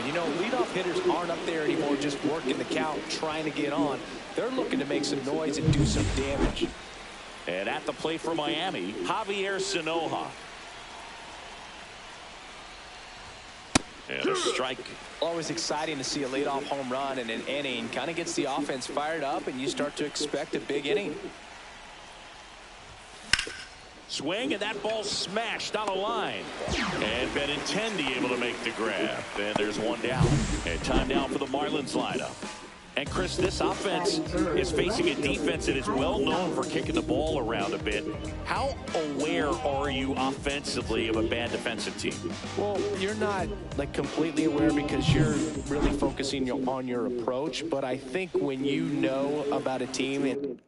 And, you know, leadoff hitters aren't up there anymore just working the count, trying to get on. They're looking to make some noise and do some damage. And at the plate for Miami, Javier Sanoja. And a strike. Always exciting to see a leadoff home run in an inning. Kind of gets the offense fired up, and you start to expect a big inning. Swing, and that ball smashed on a line. And Benintendi able to make the grab. And there's one down. And time down for the Marlins lineup. And Chris, this offense is facing a defense that is well known for kicking the ball around a bit. How aware are you offensively of a bad defensive team? Well, you're not like completely aware because you're really focusing on your approach. But I think when you know about a team and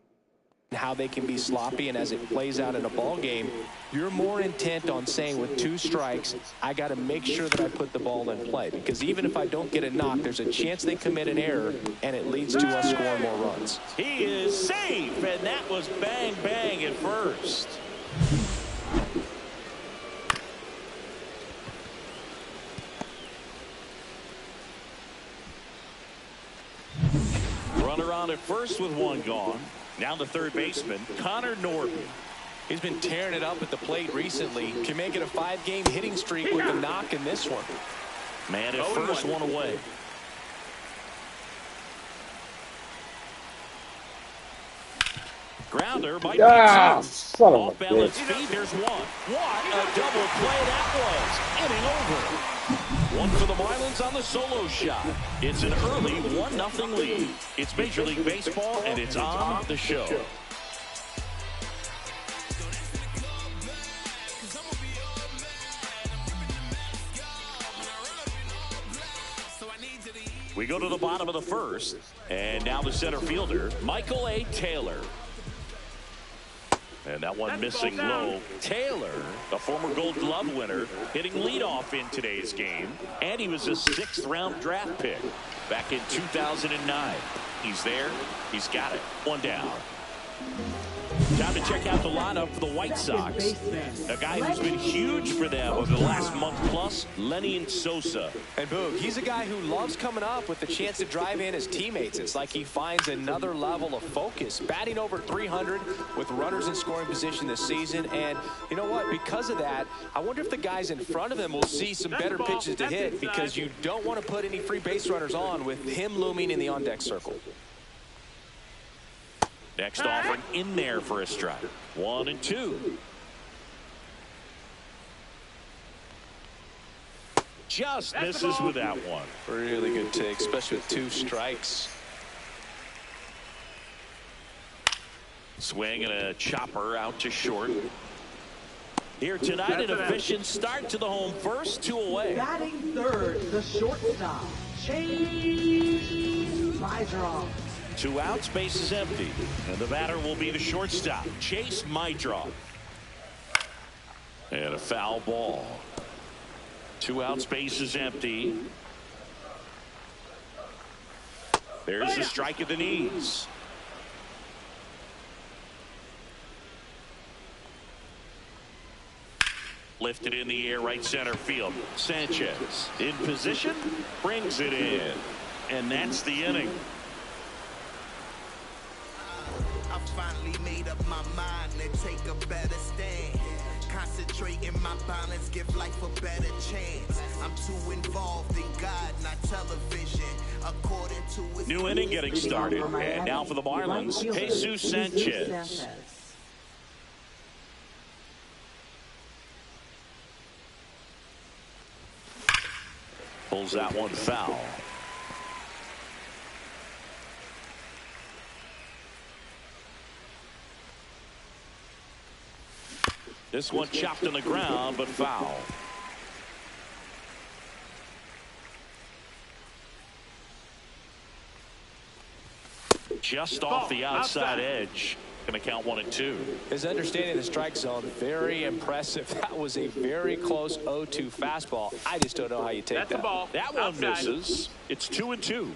how they can be sloppy, and as it plays out in a ball game, you're more intent on saying with 2 strikes, I got to make sure that I put the ball in play, because even if I don't get a knock, there's a chance they commit an error and it leads to us scoring more runs. He is safe, and that was bang bang at first. Runner on at first with 1 gone. Now the third baseman, Connor Norton. He's been tearing it up at the plate recently. Can make it a 5-game hitting streak with a knock in this one. Man at first, 1 away. Grounder might be 2. Off balance feed, there's 1. What a double play that was. Inning over. 1 for the Marlins on the solo shot. It's an early 1-0 lead. It's Major League Baseball, and it's on the show. We go to the bottom of the first, and now the center fielder, Michael A. Taylor. And that one missing low. Taylor, a former Gold Glove winner, hitting leadoff in today's game. And he was a 6th-round draft pick back in 2009. He's there. He's got it. 1 down. Time to check out the lineup for the White Sox. A guy who's been huge for them over the last month plus, Lenny Sosa. And Boog, he's a guy who loves coming up with the chance to drive in his teammates. It's like he finds another level of focus. Batting over 300 with runners in scoring position this season. And you know what? Because of that, I wonder if the guys in front of him will see some better pitches to hit, because you don't want to put any free base runners on with him looming in the on-deck circle. Next offering in there for a strike. 1 and 2. Just misses with that one. Really good take, especially with 2 strikes. Swing and a chopper out to short. Here tonight, an efficient start to the home first, 2 away. Batting third, the shortstop, Chase Meidroff. 2 outs, base is empty. And the batter will be the shortstop, Chase Meidroff. And a foul ball. 2 outs, base is empty. There's the strike at the knees. Lifted in the air, right center field. Sanchez in position, brings it in. And that's the inning. I finally made up my mind to take a better stand. Concentrate in my balance, give life a better chance. I'm too involved in God, not television. According to his new inning getting started. And now for the Marlins, Jesus Sanchez. Pulls that one foul. This one chopped on the ground, but foul. Just off the outside edge. Going to count 1 and 2. His understanding of the strike zone, very impressive. That was a very close 0-2 fastball. I just don't know how you take that. That's the ball. That one outside misses. It's 2 and 2.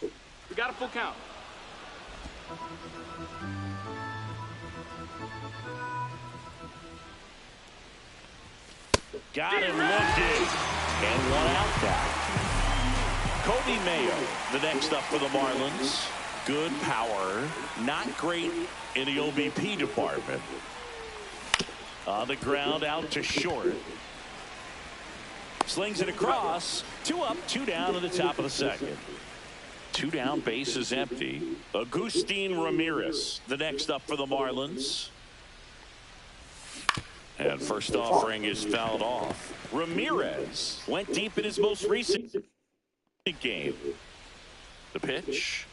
We got a full count. Got him looking. And one out now. Kobe Mayo, the next up for the Marlins. Good power, not great in the OBP department. On the ground, out to short. Slings it across. 2 up, 2 down to the top of the second. 2 down, base is empty. Agustin Ramirez, the next up for the Marlins. And first offering is fouled off. Ramirez went deep in his most recent game. The pitch.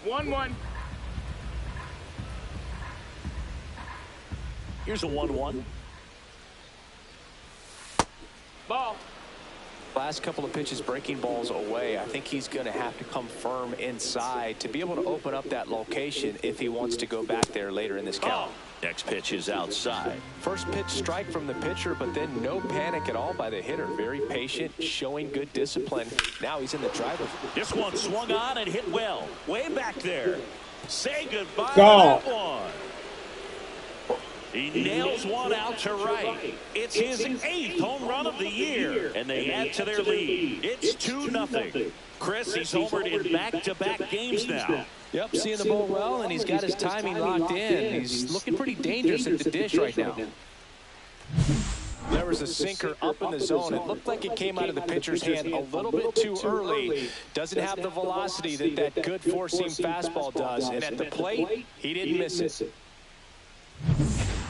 1-1. Here's a 1-1. Ball. Last couple of pitches breaking balls away. I think he's going to have to come firm inside to be able to open up that location if he wants to go back there later in this count. Next pitch is outside. First pitch strike from the pitcher, but then no panic at all by the hitter. Very patient, showing good discipline. Now he's in the driver. This one swung on and hit well. Way back there. Say goodbye to Go. that one. He nails one out to right. It's his 8th home run of the year, and they add to their lead. It's 2-0. Chris, he's homered in back-to-back games now. Yep, seeing the ball well, and he's got his timing locked in. He's looking pretty dangerous at the dish right now. There was a sinker up in the zone. It looked like it came out of the pitcher's hand a little bit too early. Doesn't have the velocity that good four-seam fastball does. And at the plate, he didn't miss it.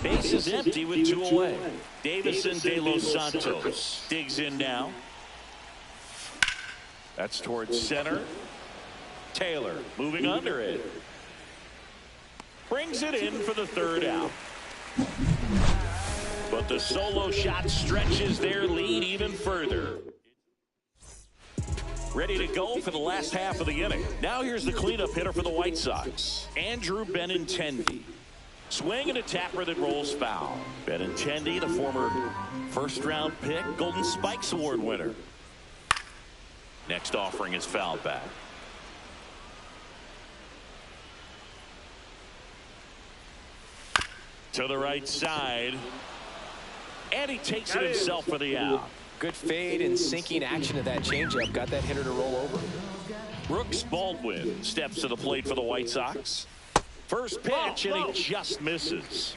Base is empty with 2 away. Davison De Los Santos digs in now. That's towards center. Taylor moving under it. Brings it in for the 3rd out. But the solo shot stretches their lead even further. Ready to go for the last half of the inning. Now here's the cleanup hitter for the White Sox, Andrew Benintendi. Swing and a tapper that rolls foul. Benintendi, the former first-round pick, Golden Spikes Award winner. Next offering is fouled back. To the right side. And he takes it himself for the out. Good fade and sinking action of that changeup. Got that hitter to roll over. Brooks Baldwin steps to the plate for the White Sox. First pitch, and he just misses.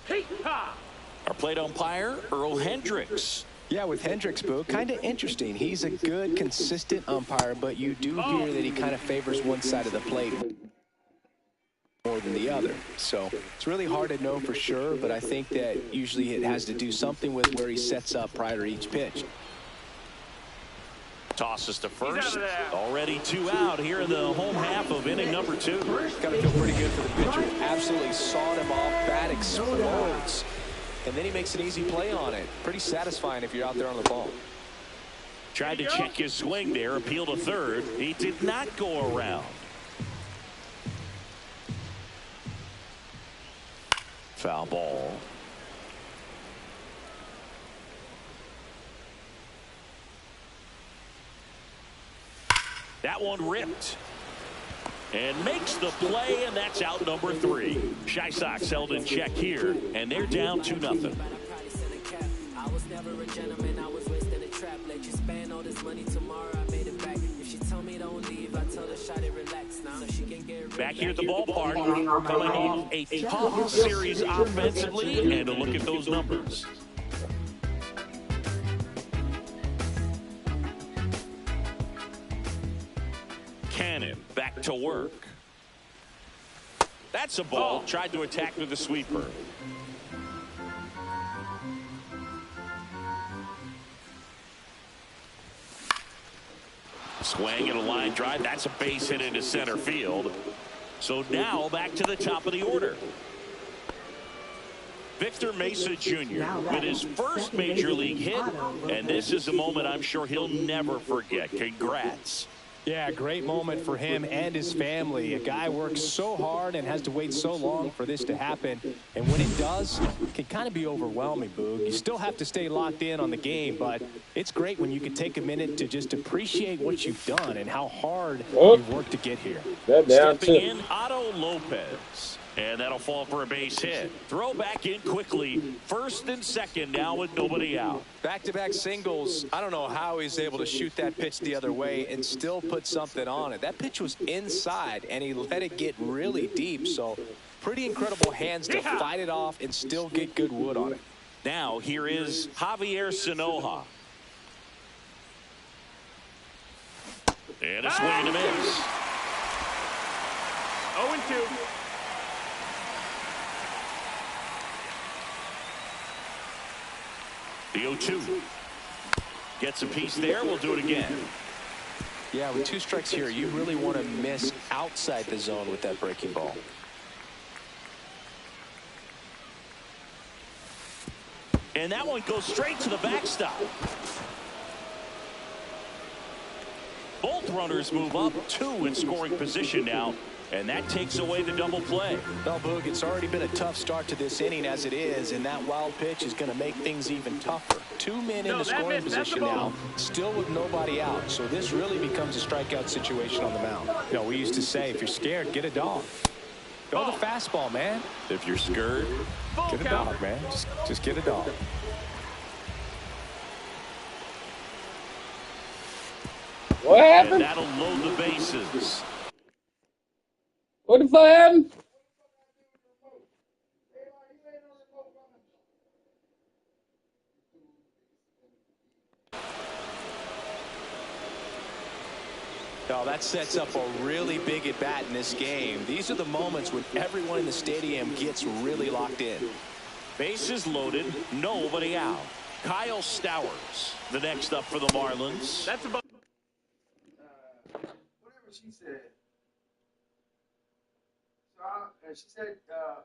Our plate umpire, Earl Hendricks. Yeah, with Hendricks, Boo, kind of interesting. He's a good, consistent umpire, but you do hear that he kind of favors one side of the plate more than the other. So it's really hard to know for sure, but I think that usually it has to do something with where he sets up prior to each pitch. Tosses to first. Already 2 out here in the home half of inning number 2. Got to feel pretty good for the pitcher. Absolutely sawed him off. Bat explodes. And then he makes an easy play on it. Pretty satisfying if you're out there on the ball. Tried to check his swing there. Appeal to third. He did not go around. Foul ball. That one ripped. And makes the play, and that's out number 3. Chi Sox held in check here, and they're down 2-0. I was never a gentleman, I was raised in a trap. Let you spend all this money tomorrow, I made it back. If she told me don't leave, I told her shot it relax now. So she can get back here at the ballpark, coming off a tough series offensively, and a look at those numbers. Cannon back to work. That's a ball. Tried to attack with the sweeper. Swing and a line drive. That's a base hit into center field. So now back to the top of the order. Victor Mesa Jr. with his first major league hit. And this is a moment I'm sure he'll never forget. Congrats. Yeah, great moment for him and his family. A guy works so hard and has to wait so long for this to happen. And when it does, it can kind of be overwhelming, Boog. You still have to stay locked in on the game, but it's great when you can take a minute to just appreciate what you've done and how hard you've worked to get here. Stepping in, Otto Lopez. And that'll fall for a base hit. Throw back in quickly. First and second now with nobody out. Back-to-back singles. I don't know how he's able to shoot that pitch the other way and still put something on it. That pitch was inside, and he let it get really deep. So pretty incredible hands to fight it off and still get good wood on it. Now here is Javier Sanoja. And a swing and a miss. 0-2. The 0-2. Gets a piece there. We'll do it again. Yeah, with 2 strikes here, you really want to miss outside the zone with that breaking ball. And that one goes straight to the backstop. Both runners move up, 2 in scoring position now. And that takes away the double play. Well, Boog, it's already been a tough start to this inning as it is, and that wild pitch is going to make things even tougher. 2 men in the scoring position now, still with nobody out. So this really becomes a strikeout situation on the mound. You know, we used to say, if you're scared, get a dog. Go the fastball, man. If you're scared, get a dog, man. Just get a dog. What happened? And that'll load the bases. What the fuck happened? No, that sets up a really big at bat in this game. These are the moments when everyone in the stadium gets really locked in. Bases loaded, nobody out. Kyle Stowers, the next up for the Marlins. That's about. Whatever she said. So she said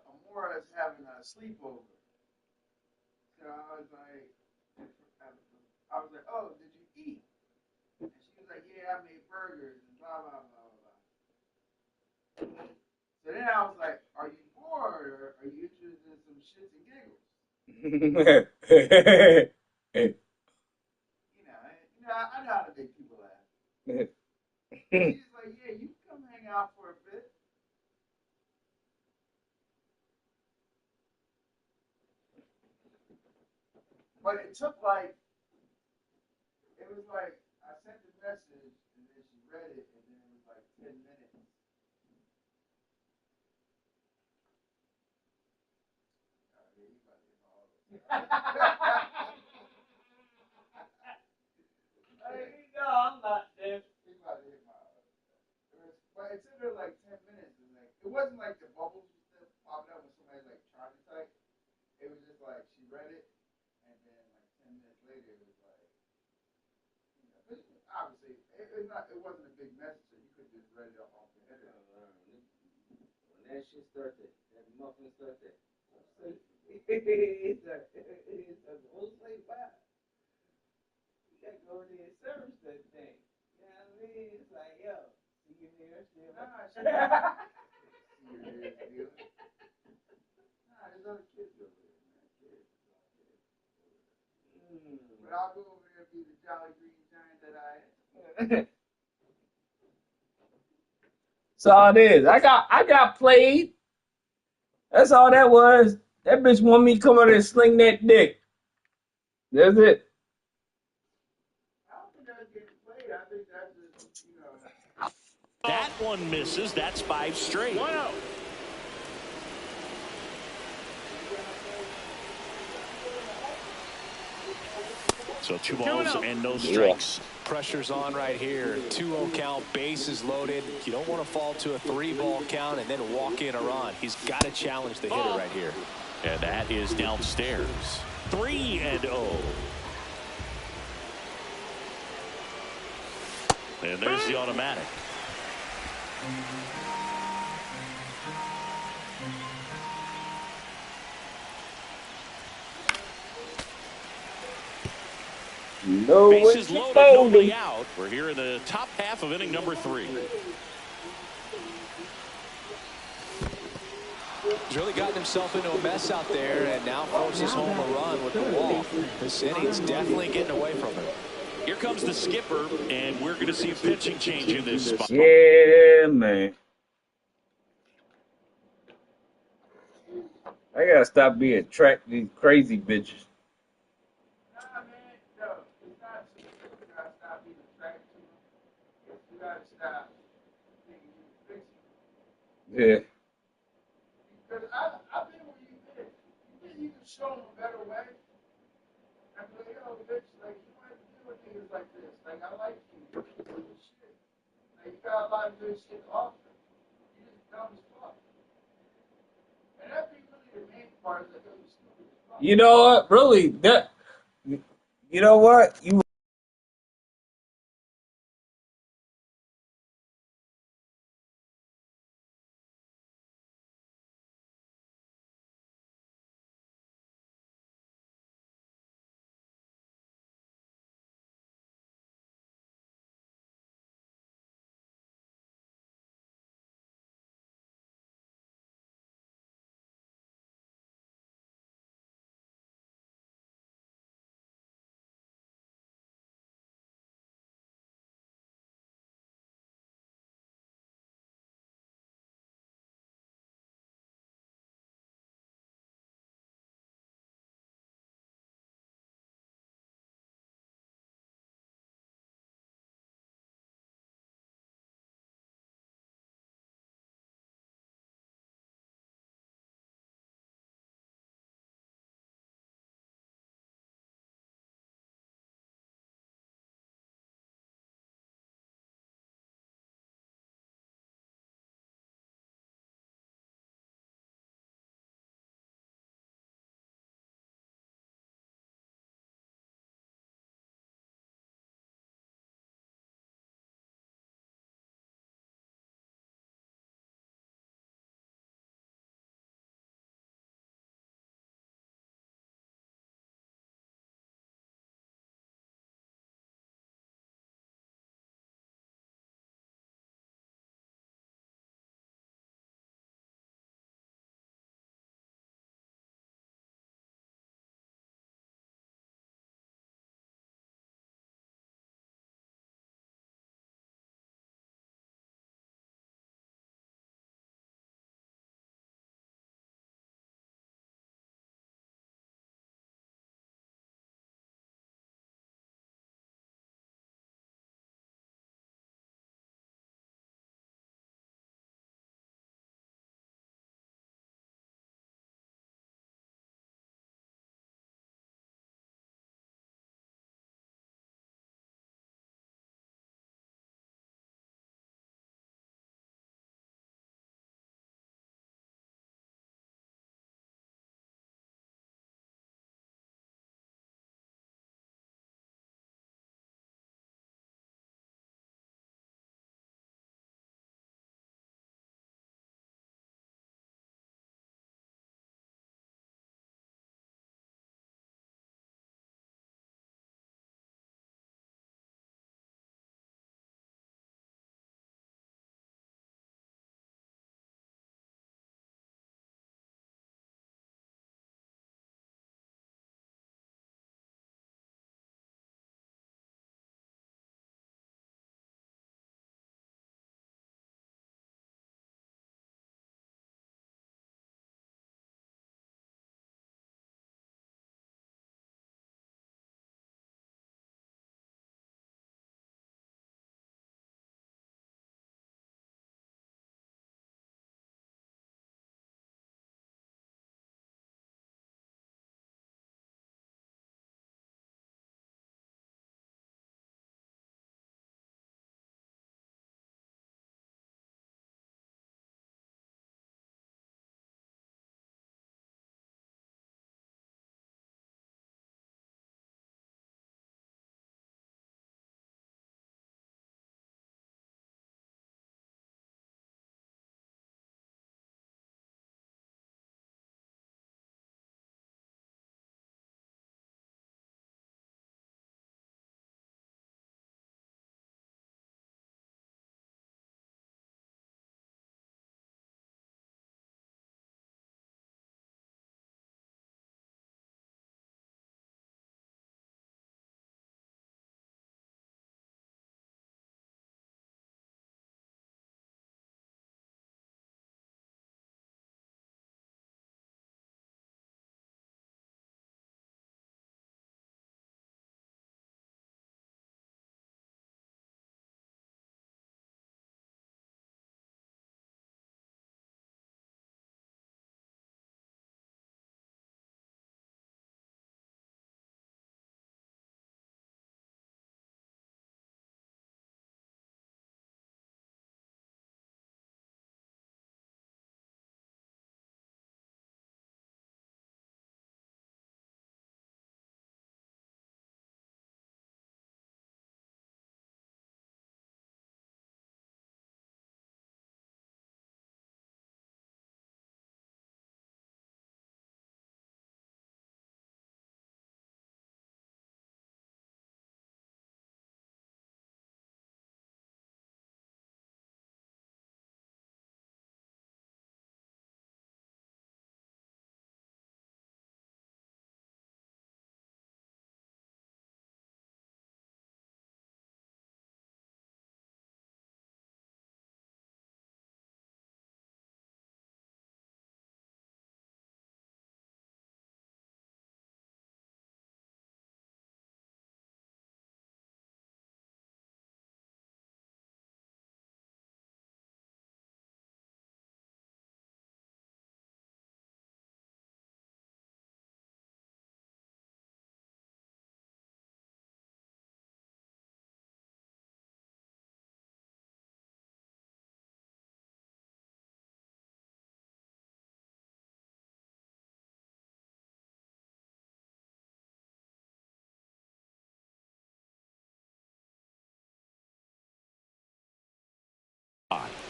Amora is having a sleepover. So I was like, oh, did you eat? And she was like, yeah, I made burgers and blah, blah, blah, blah. So then I was like, are you bored or are you interested in some shits and giggles? I know how to make people laugh. She's like, yeah, you can come hang out for a bit. But it took I sent the message and then she read it and then it was like 10 minutes. I'm not dead. But it took her like 10 minutes. And it wasn't like the bubbles that popped up when somebody's like trying to type. It was just like she read it. And then, like 10 minutes later, it was like, obviously, it wasn't a big message, so you could just read it off the header. When that shit started, that muffin started, it's a whole slave wow. You gotta go in there and service that thing. You know what I mean? It's like, yo, see you there, still. Nah, see you there, still. Nah, there's other kids over there. But I'll go over there and be the jolly green giant that I am. That's all it is. I got played. That's all that was. That bitch want me to come out and sling that dick. That's it. I don't think that's getting played. I think that's just, That one misses. That's 5 straight. 1-0. So 2 balls and no strikes. Pressure's on right here. 2-0 count, bases loaded. You don't want to fall to a 3-ball count and then walk in a run. He's got to challenge the hitter right here. And that is downstairs. 3-0. And there's the automatic. No way Bases to loaded, fold nobody him. out. We're here in the top half of inning number 3. He's really gotten himself into a mess out there and now forces home a run with the walk. This inning's definitely getting away from him. Here comes the skipper, and we're going to see a pitching change in this spot. Yeah, man. I gotta stop being attracted to these crazy bitches. Nah, man, no, it's not you gotta stop being attracted to them. You gotta stop thinking you fixing them. Yeah. Because I've been where you've been. You think you can show them a better way? I'm like, yo, bitch, like, you don't have to deal with things like this. Like, I like you. You're good shit. Like, you got a lot of good shit to offer. You just dumb as fuck. And that be really the main part is like, yo, you stupid as fuck. You know what? Really, that. You know what? You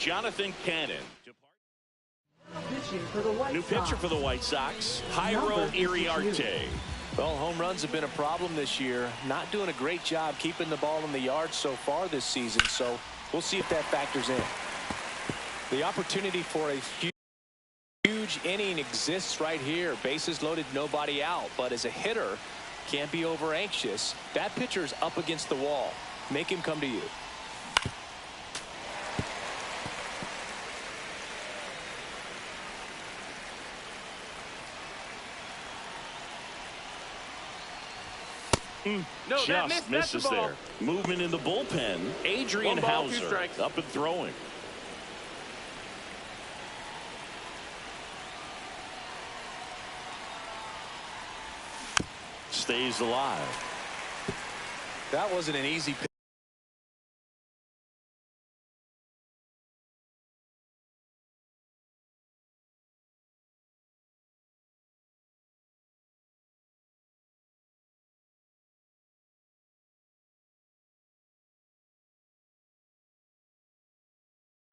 Jonathan Cannon. Pitching for the White New Sox. pitcher for the White Sox, Jairo Number 52. Iriarte. Well, home runs have been a problem this year. Not doing a great job keeping the ball in the yard so far this season, so we'll see if that factors in. The opportunity for a huge inning exists right here. Bases loaded, nobody out. But as a hitter, can't be over anxious. That pitcher's up against the wall. Make him come to you. No, that Just missed. misses That's the ball. there. Movement in the bullpen. Adrian 1 ball, 2 Hauser strikes. up and throwing. Stays alive. That wasn't an easy pitch.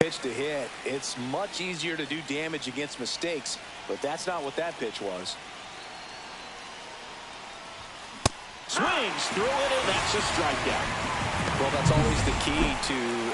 Pitch to hit. It's much easier to do damage against mistakes, but that's not what that pitch was. Swings through it, and that's a strikeout. Well, that's always the key to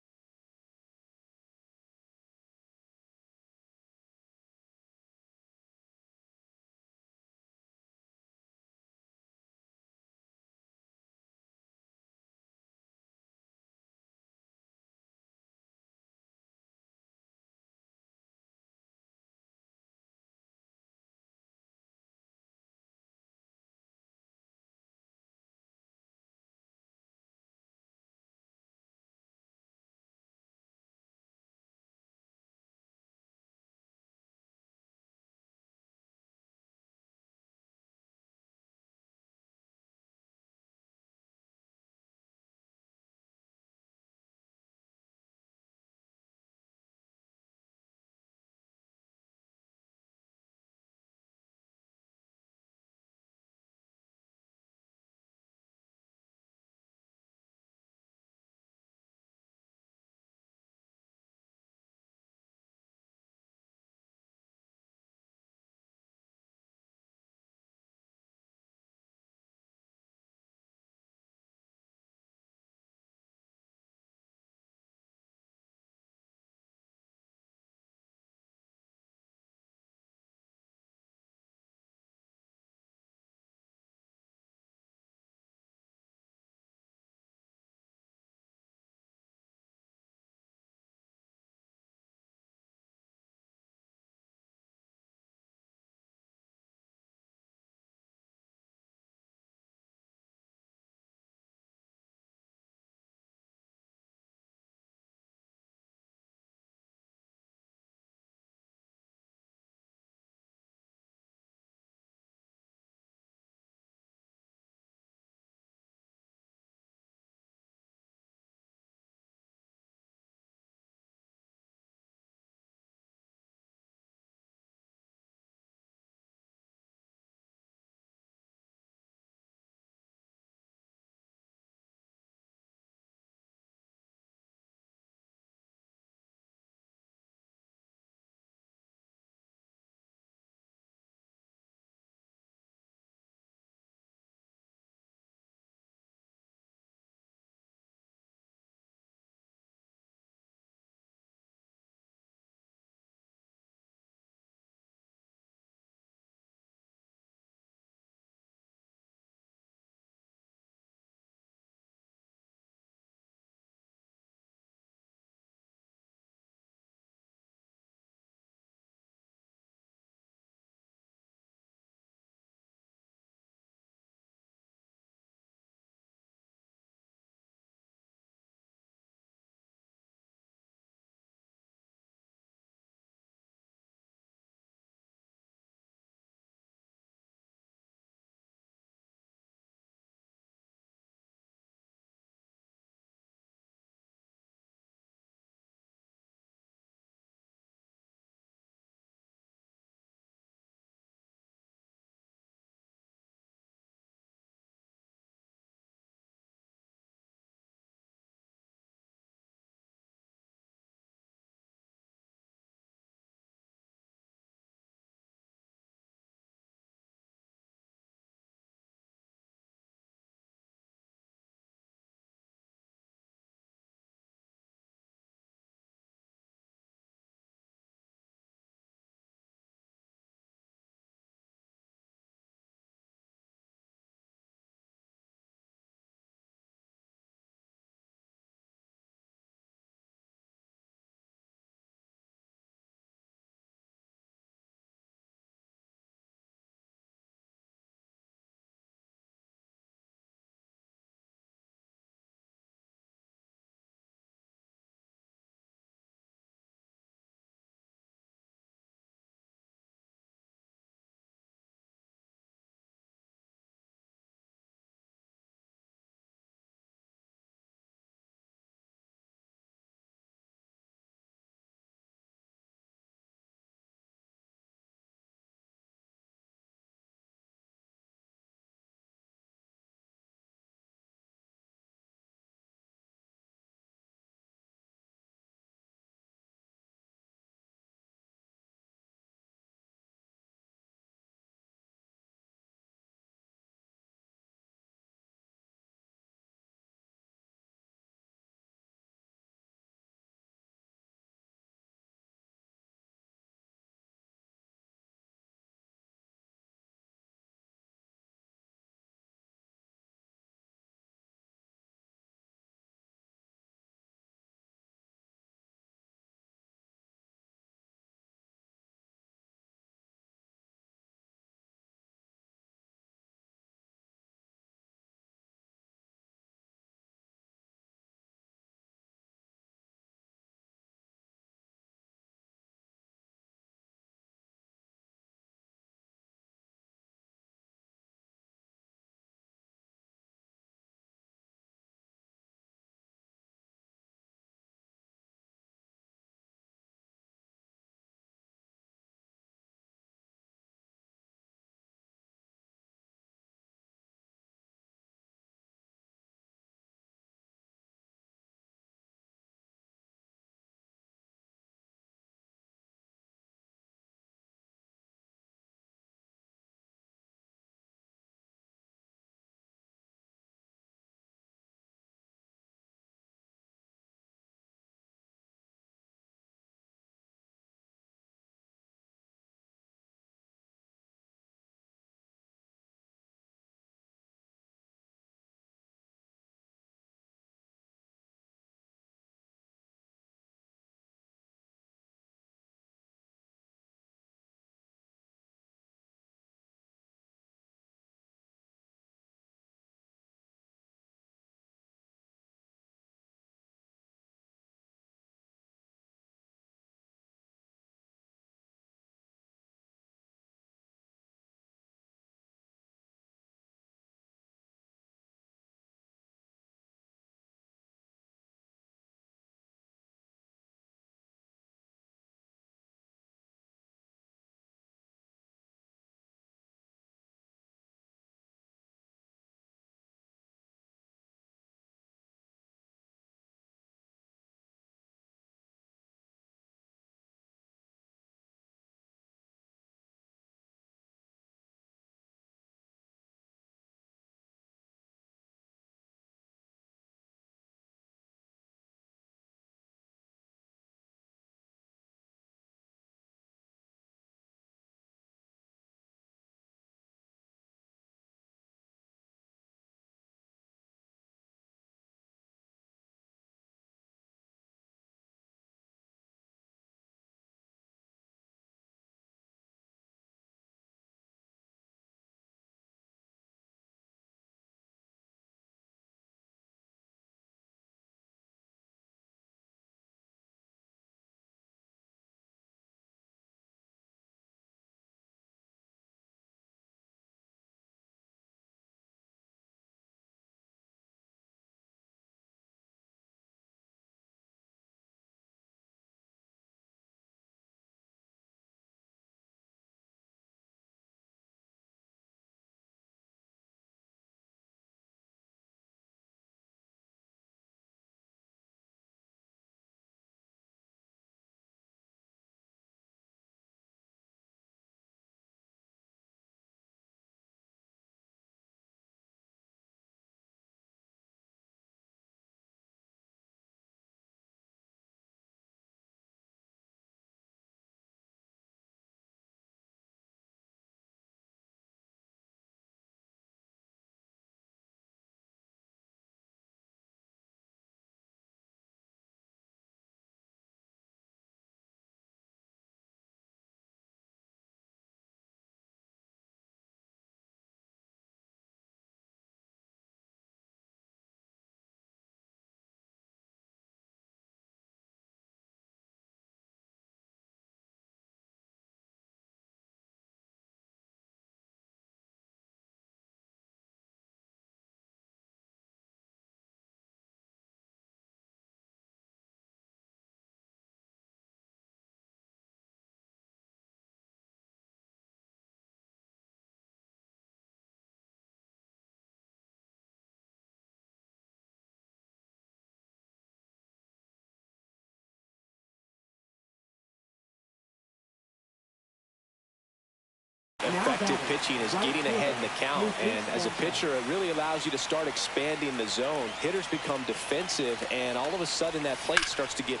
effective pitching is getting ahead in the count. And as a pitcher, it really allows you to start expanding the zone. Hitters become defensive, and all of a sudden that plate starts to get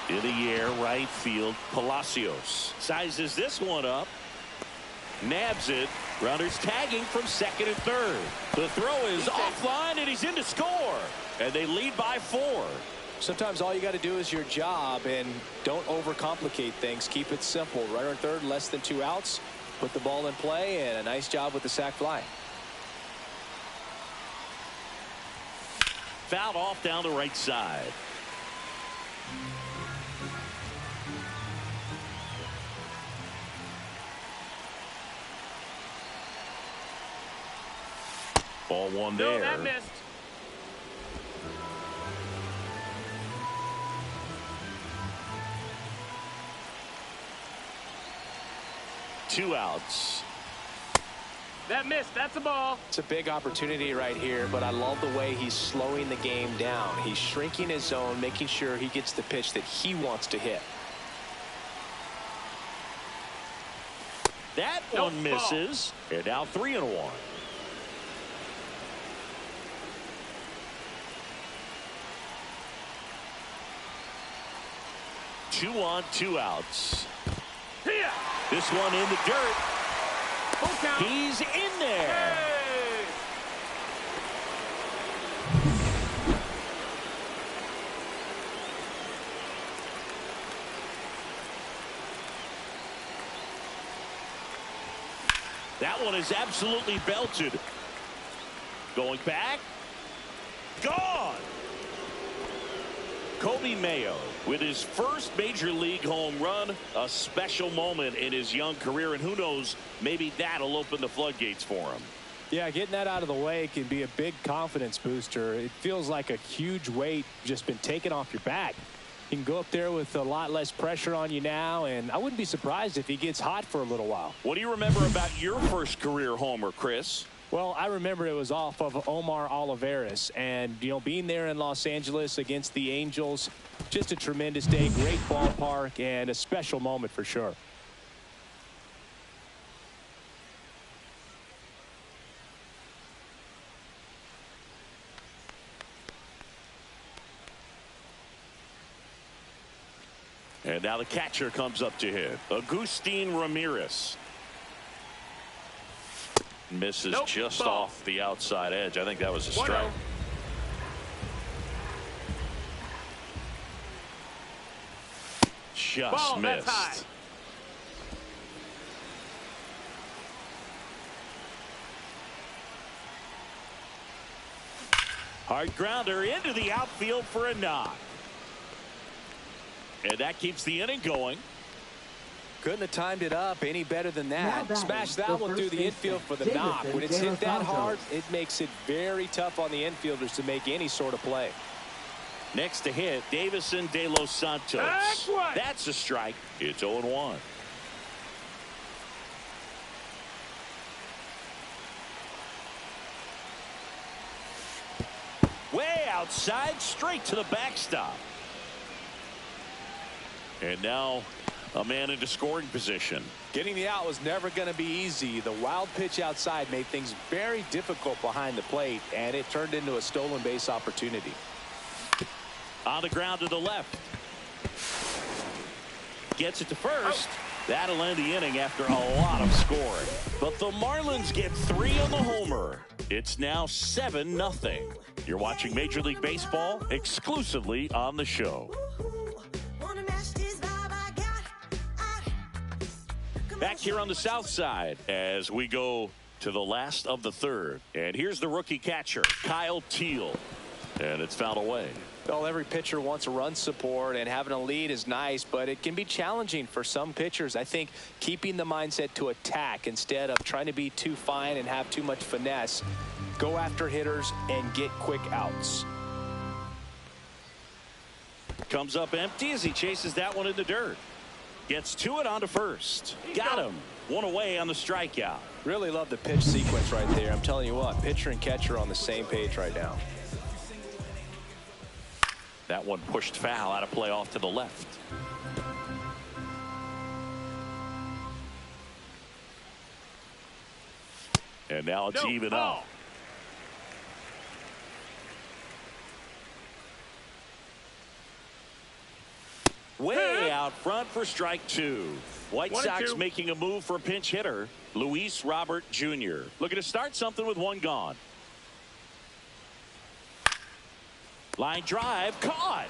in the air, right field. Palacios sizes this one up. Nabs it. Runners tagging from second and third. The throw is offline, and he's in to score. And they lead by 4. Sometimes all you got to do is your job, and don't overcomplicate things. Keep it simple. Runner at third, less than 2 outs. Put the ball in play, and a nice job with the sac fly. Fouled off down the right side. Ball one there. No, that missed. Two outs. That missed. That's a ball. It's a big opportunity right here, but I love the way he's slowing the game down. He's shrinking his zone, making sure he gets the pitch that he wants to hit. That one misses. And now 3-1. Two on, 2 outs. Here. This one in the dirt. Full count. He's in there. Hey. That one is absolutely belted. Going back. Gone. Kobe Mayo with his first major league home run, a special moment in his young career, and who knows, maybe that'll open the floodgates for him. Yeah, getting that out of the way can be a big confidence booster. It feels like a huge weight just been taken off your back. You can go up there with a lot less pressure on you now, and I wouldn't be surprised if he gets hot for a little while. What do you remember about your first career homer, Chris? Well, I remember it was off of Omar Olivares, and, you know, being there in Los Angeles against the Angels, just a tremendous day, great ballpark, and a special moment for sure. And now the catcher comes up to hit. Agustin Ramirez. Misses just off the outside edge. I think that was a strike. Just missed. That's high. Hard grounder into the outfield for a knock. And that keeps the inning going. Couldn't have timed it up any better than that. Smash that one through the infield for the knock. When it's hit that hard, it makes it very tough on the infielders to make any sort of play. Next to hit, Davison De Los Santos. That's a strike. It's 0-1. Way outside, straight to the backstop. And now a man into scoring position. Getting the out was never going to be easy. The wild pitch outside made things very difficult behind the plate, and it turned into a stolen base opportunity. On the ground to the left. Gets it to first. That'll end the inning after a lot of scoring. But the Marlins get 3 on the homer. It's now 7-0. You're watching Major League Baseball exclusively on the show. Back here on the south side as we go to the last of the third. And here's the rookie catcher, Kyle Teal. And it's fouled away. Well, every pitcher wants a run support, and having a lead is nice, but it can be challenging for some pitchers. I think keeping the mindset to attack instead of trying to be too fine and have too much finesse. Go after hitters and get quick outs. Comes up empty as he chases that one in the dirt. Gets to it onto first. Got him. One away on the strikeout. Really love the pitch sequence right there. I'm telling you what, pitcher and catcher are on the same page right now. That one pushed foul out of play off to the left. And now it's even up. Way out front for strike two. White Sox making a move for pinch hitter Luis Robert Jr. Looking to start something with one gone. Line drive caught.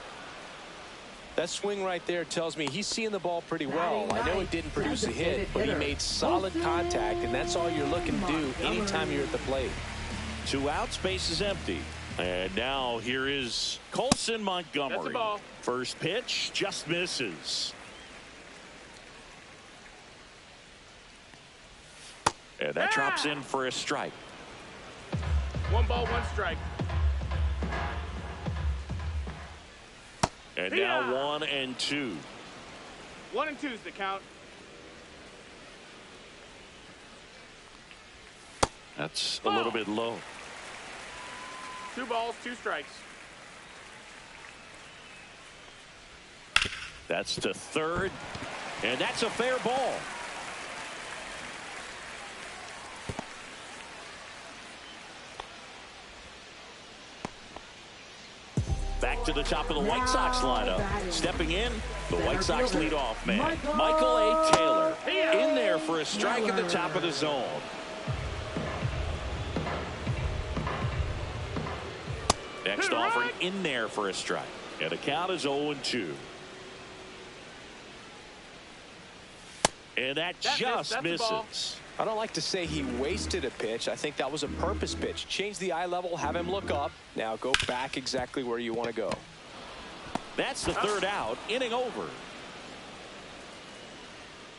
That swing right there tells me he's seeing the ball pretty well. I know it didn't produce a hit, but he made solid contact, and that's all you're looking to do anytime you're at the plate. 2 outs, base is empty. And now here is Colson Montgomery. That's a ball. First pitch just misses. And that drops in for a strike. 1 ball, 1 strike. And now 1 and 2. 1 and 2 is the count. That's a little bit low. 2 balls, 2 strikes. That's to third. And that's a fair ball. Back to the top of the White Sox lineup. Stepping in, the White Sox leadoff man, Michael A. Taylor. In there for a strike at the top of the zone. Next offering in there for a strike. And the count is 0-2. And that just misses. I don't like to say he wasted a pitch. I think that was a purpose pitch. Change the eye level, have him look up. Now go back exactly where you want to go. That's the third out, inning over.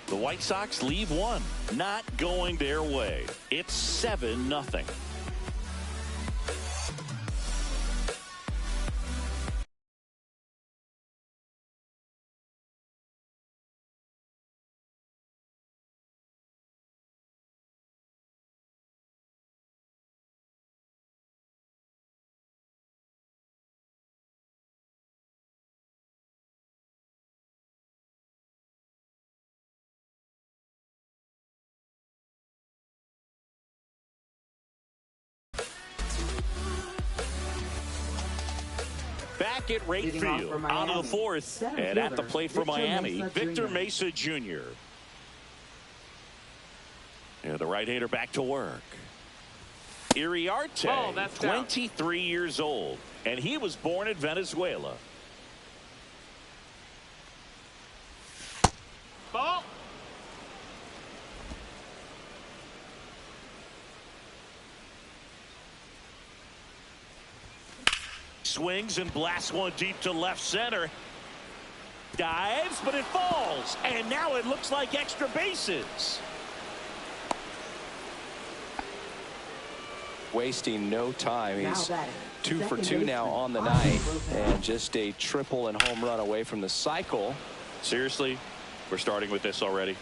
The White Sox leave one, not going their way. It's 7-0. Back at right field, out of the fourth, and at the plate for Miami, Victor Mesa Jr. And the right-hander back to work. Iriarte, 23 years old, and he was born in Venezuela. Ball. Swings and blasts one deep to left center. Dives, but it falls. And now it looks like extra bases. Wasting no time. He's 2 for 2 now on the night. And just a triple and home run away from the cycle. Seriously, we're starting with this already.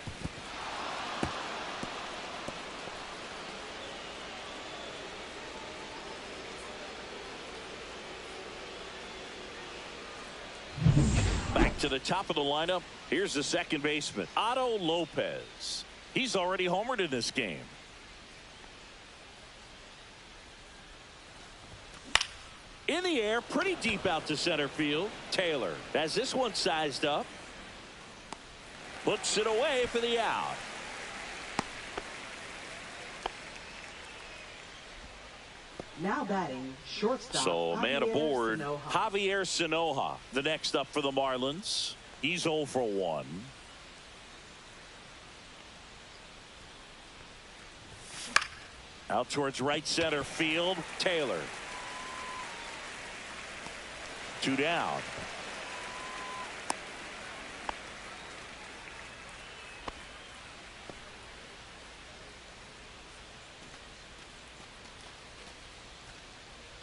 To the top of the lineup, here's the second baseman, Otto Lopez. He's already homered in this game. In the air, pretty deep out to center field. Taylor has this one sized up. Puts it away for the out. Now batting, shortstop. So man aboard, Javier Sinoja, the next up for the Marlins. He's 0 for 1. Out towards right center field, Taylor. 2 down.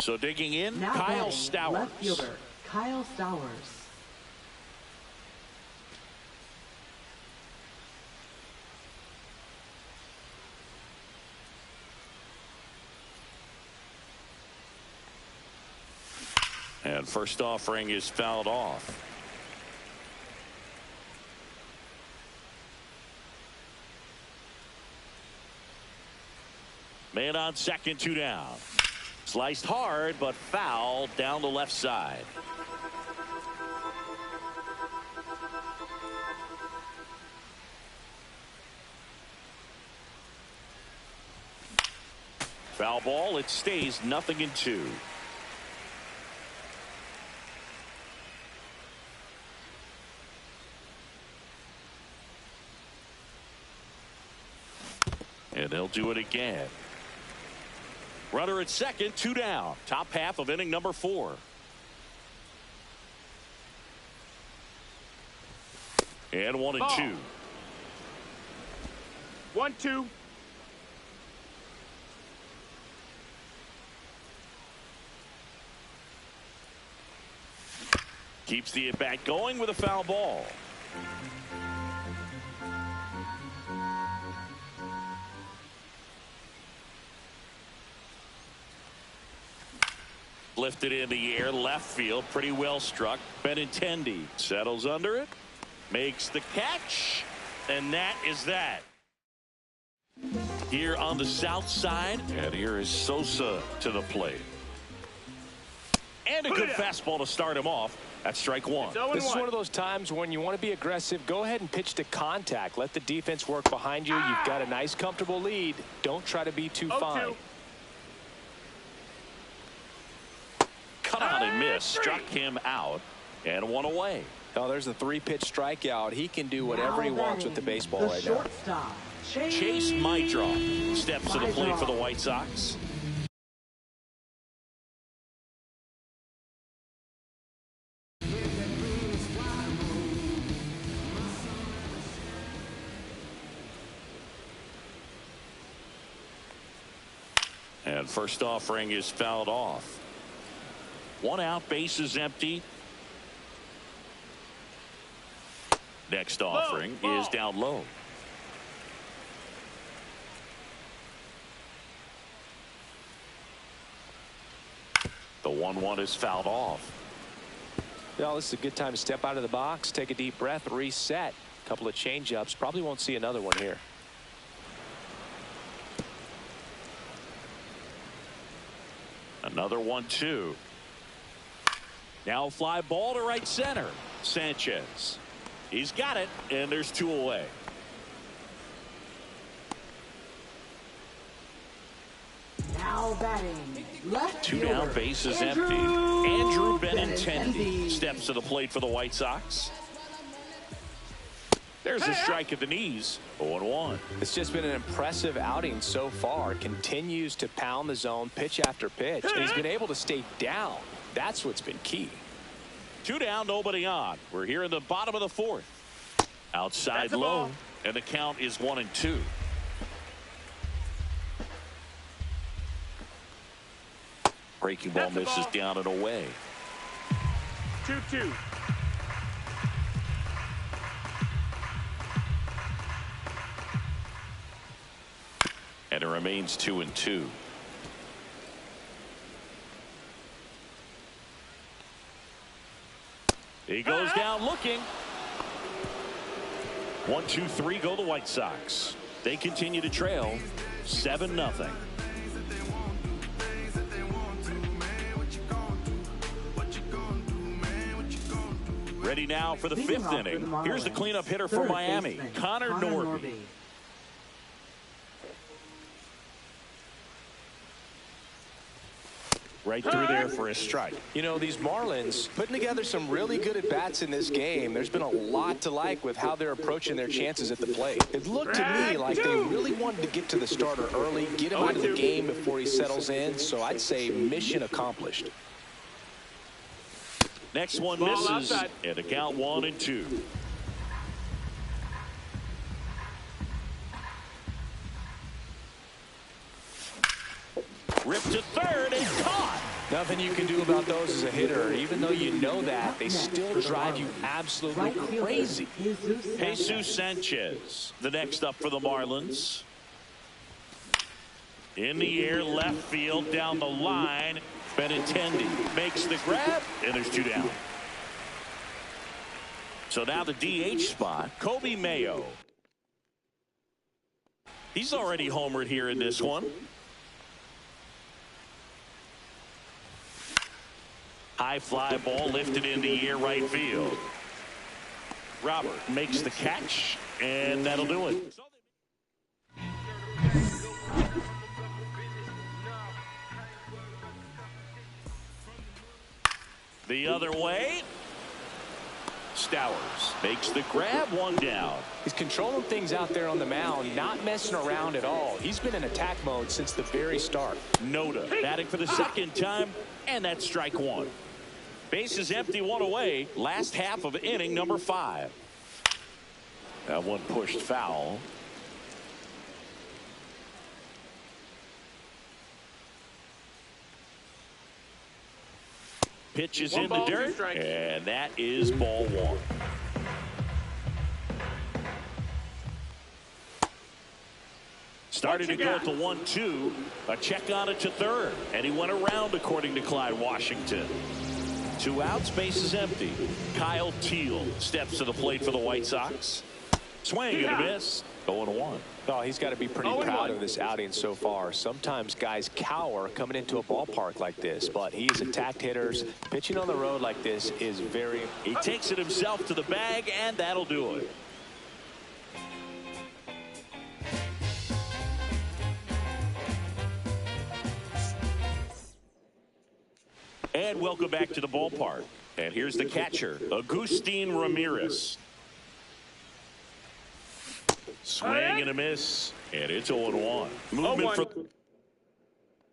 So digging in, now Kyle batting, Stowers. Left fielder, Kyle Stowers. And first offering is fouled off. Man on second, 2 down. Sliced hard, but foul down the left side. Foul ball. It stays 0-2. And they'll do it again. Runner at second, 2 down. Top half of inning number 4. And 1-2. 1-2. Keeps the at-bat going with a foul ball. Lifted in the air, left field, pretty well struck. Benintendi settles under it, makes the catch, and that is that. Here on the south side, and here is Sosa to the plate. And a good fastball to start him off. That's strike 1. This is one of those times when you want to be aggressive. Go ahead and pitch to contact. Let the defense work behind you. You've got a nice, comfortable lead. Don't try to be too fine. Cut out and miss. Struck him out. And 1 away. Oh, there's a 3-pitch strikeout. He can do whatever he wants with the baseball right now. Chase Maidra steps to the plate for the White Sox. And first offering is fouled off. 1 out, bases empty. Next offering is down low. The 1-1 is fouled off. Well, this is a good time to step out of the box, take a deep breath, reset. A couple of change-ups. Probably won't see another one here. Another 1-2. Now fly ball to right center. Sanchez. He's got it, and there's 2 away. Now batting. Left 2 down, bases empty. Andrew Benintendi steps to the plate for the White Sox. There's a strike at the knees. 0-1. It's just been an impressive outing so far. Continues to pound the zone pitch after pitch. And he's been able to stay down. That's what's been key. 2 down, nobody on. We're here in the bottom of the 4th. Outside low. And the count is 1-2. Breaking ball misses down and away. 2-2. And it remains 2-2. He goes down looking. 1-2-3 go the White Sox. They continue to trail 7-0. Ready now for the 5th inning. Here's the cleanup hitter for Miami, Connor Norby. Right through there for a strike. You know, these Marlins putting together some really good at-bats in this game. There's been a lot to like with how they're approaching their chances at the plate. It looked to me like they really wanted to get to the starter early, get him out of the game before he settles in. So I'd say mission accomplished. Next one misses, and the count 1-2. Ripped to third and caught. Nothing you can do about those as a hitter. Even though you know that, they still drive you absolutely crazy. Jesus Sanchez, the next up for the Marlins. In the air, left field, down the line. Benintendi makes the grab, and there's 2 down. So now the DH spot, Kobe Mayo. He's already homered here in this one. High fly ball lifted in the air right field. Robert makes the catch, and that'll do it. The other way. Stowers makes the grab, one down. He's controlling things out there on the mound, not messing around at all. He's been in attack mode since the very start. Noda batting for the second time, and that's strike one. Base is empty, one away. Last half of inning number 5. That one pushed foul. Pitch is in the dirt, and that is ball 1. Started to go at the 1-2. A check on it to third, and he went around, according to Clyde Washington. 2 outs, base is empty. Kyle Teal steps to the plate for the White Sox. Swing and a miss. 0-1. Oh, he's got to be pretty proud of this outing so far. Sometimes guys cower coming into a ballpark like this, but he's attacked hitters. Pitching on the road like this is very... He takes it himself to the bag, and that'll do it. And welcome back to the ballpark. And here's the catcher, Agustin Ramirez. Swing and a miss, and it's 0-1. Movement for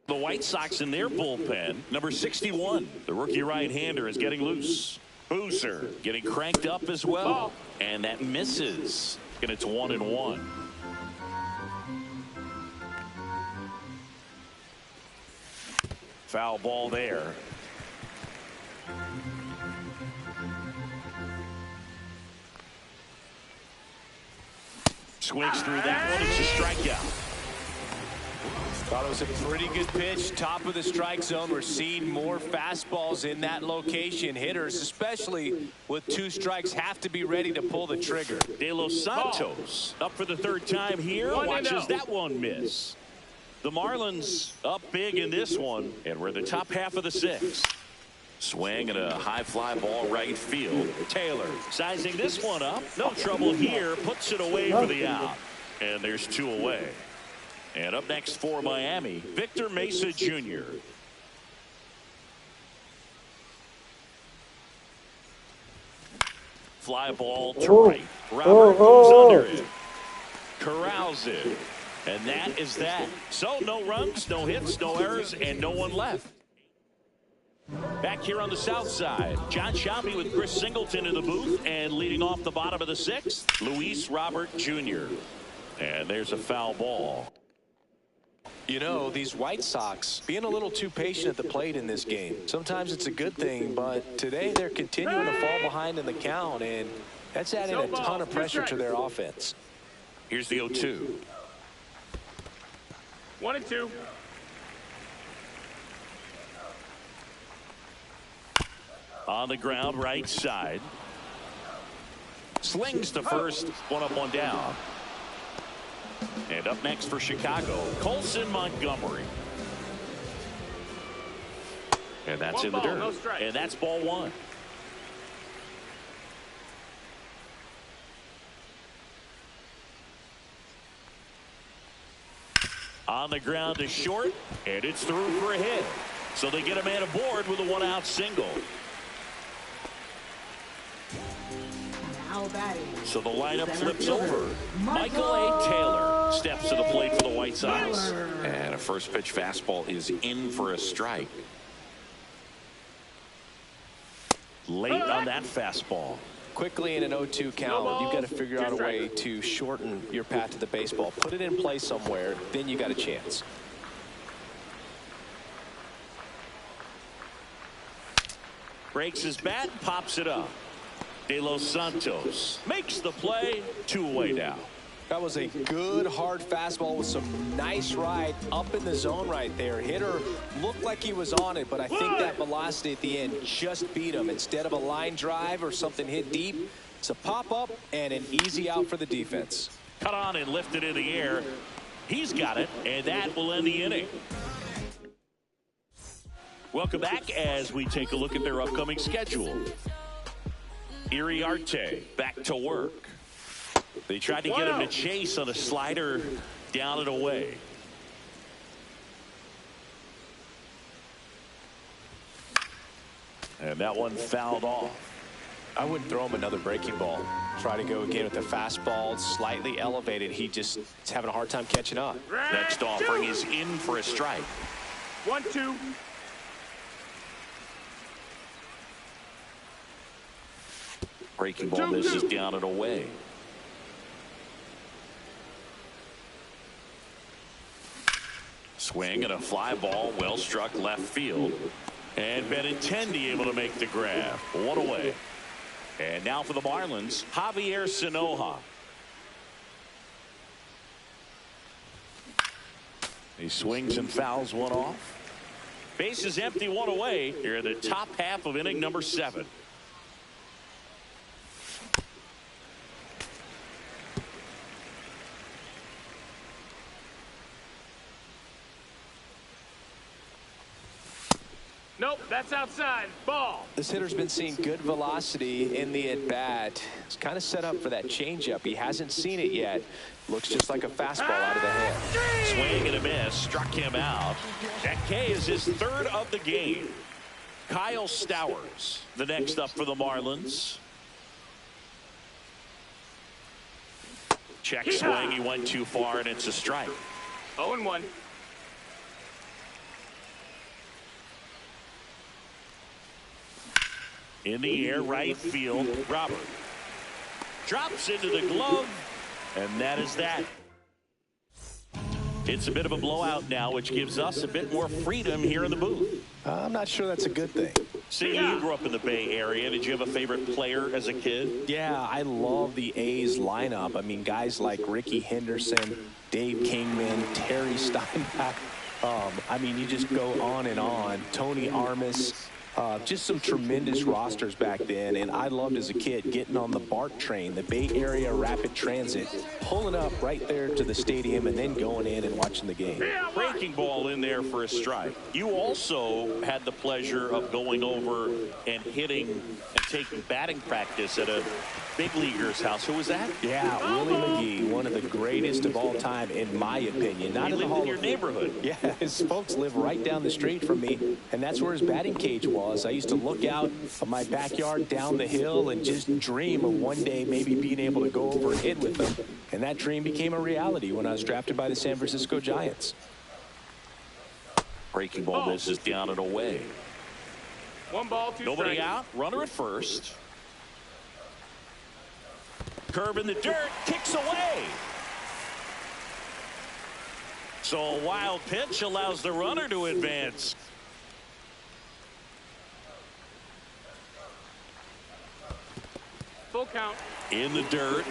the White Sox in their bullpen. Number 61, the rookie right-hander, is getting loose. Boozer getting cranked up as well, and that misses. And it's 1-1. Foul ball there. Swings through that one. It's a strikeout. Thought it was a pretty good pitch. Top of the strike zone. We're seeing more fastballs in that location. Hitters, especially with 2 strikes, have to be ready to pull the trigger. De Los Santos up for the 3rd time here. Watches that one miss. The Marlins up big in this one, and we're in the top half of the 6th. Swing and a high fly ball right field. Taylor sizing this one up. No trouble here. Puts it away for the out. And there's 2 away. And up next for Miami, Victor Mesa Jr. Fly ball to right. Robert moves under it. Corrals it. And that is that. So no runs, no hits, no errors, and no one left. Back here on the south side, John Sciambi with Chris Singleton in the booth, and leading off the bottom of the 6th, Luis Robert Jr. And there's a foul ball. You know, these White Sox being a little too patient at the plate in this game. Sometimes it's a good thing, but today they're continuing to fall behind in the count, and that's adding a ton of pressure to their offense. Here's the 0-2. 1-2. On the ground, right side. Slings to first. 1 up, 1 down. And up next for Chicago, Colson Montgomery. And that's in the dirt. No, and that's ball 1. On the ground to short, and it's through for a hit. So they get a man aboard with a 1-out single. Now batting. So the lineup flips over. Michael A. Taylor steps to the plate for the White Sox. And a first pitch fastball is in for a strike. Late on that fastball. Quickly in an 0-2 count, you've got to figure out a way to shorten your path to the baseball. Put it in play somewhere, then you got a chance. Breaks his bat, pops it up. De Los Santos makes the play. 2 away now. That was a good hard fastball with some nice ride up in the zone right there. Hitter looked like he was on it, but I think that velocity at the end just beat him. Instead of a line drive or something hit deep, it's a pop-up and an easy out for the defense. Cut on and lifted in the air. He's got it, and that will end the inning. Welcome back as we take a look at their upcoming schedule. Iriarte back to work. They tried to get him to chase on a slider down and away. And that one fouled off. I wouldn't throw him another breaking ball. Try to go again with the fastball, slightly elevated. He just is having a hard time catching up. Next offering is in for a strike. 1-2. Breaking ball misses down and away. Swing and a fly ball, well struck left field. And Benintendi able to make the grab. One away. And now for the Marlins, Javier Sinoja. He swings and fouls one off. Base is empty, one away. Here in the top half of inning number 7. Nope, that's outside. Ball. This hitter's been seeing good velocity in the at-bat. It's kind of set up for that changeup. He hasn't seen it yet. Looks just like a fastball out of the head. Swing and a miss. Struck him out. That K is his 3rd of the game. Kyle Stowers, the next up for the Marlins. Check swing. He went too far, and it's a strike. 0-1. In the air, right field, Robert. Drops into the glove, and that is that. It's a bit of a blowout now, which gives us a bit more freedom here in the booth. I'm not sure that's a good thing. See, you grew up in the Bay Area. Did you have a favorite player as a kid? Yeah, I love the A's lineup. I mean, guys like Ricky Henderson, Dave Kingman, Terry Steinbach. I mean, you just go on and on. Tony Armas. Just some tremendous rosters back then, and I loved as a kid getting on the BART train, the Bay Area Rapid Transit, pulling up right there to the stadium and then going in and watching the game. Breaking ball in there for a strike. You also had the pleasure of going over and hitting and taking batting practice at a big leaguer's house. Who was that? Yeah, Willie McGee, one of the greatest of all time, in my opinion. Not he in the lived Hall in your neighborhood. Yeah, his folks live right down the street from me, and that's where his batting cage was. I used to look out of my backyard down the hill and just dream of one day maybe being able to go over and hit with him. And that dream became a reality when I was drafted by the San Francisco Giants. Breaking ball misses down and away. 1 ball, 2 Nobody strikes. out. Runner at first. Curve in the dirt. Kicks away. So a wild pitch allows the runner to advance. Full count. In the dirt.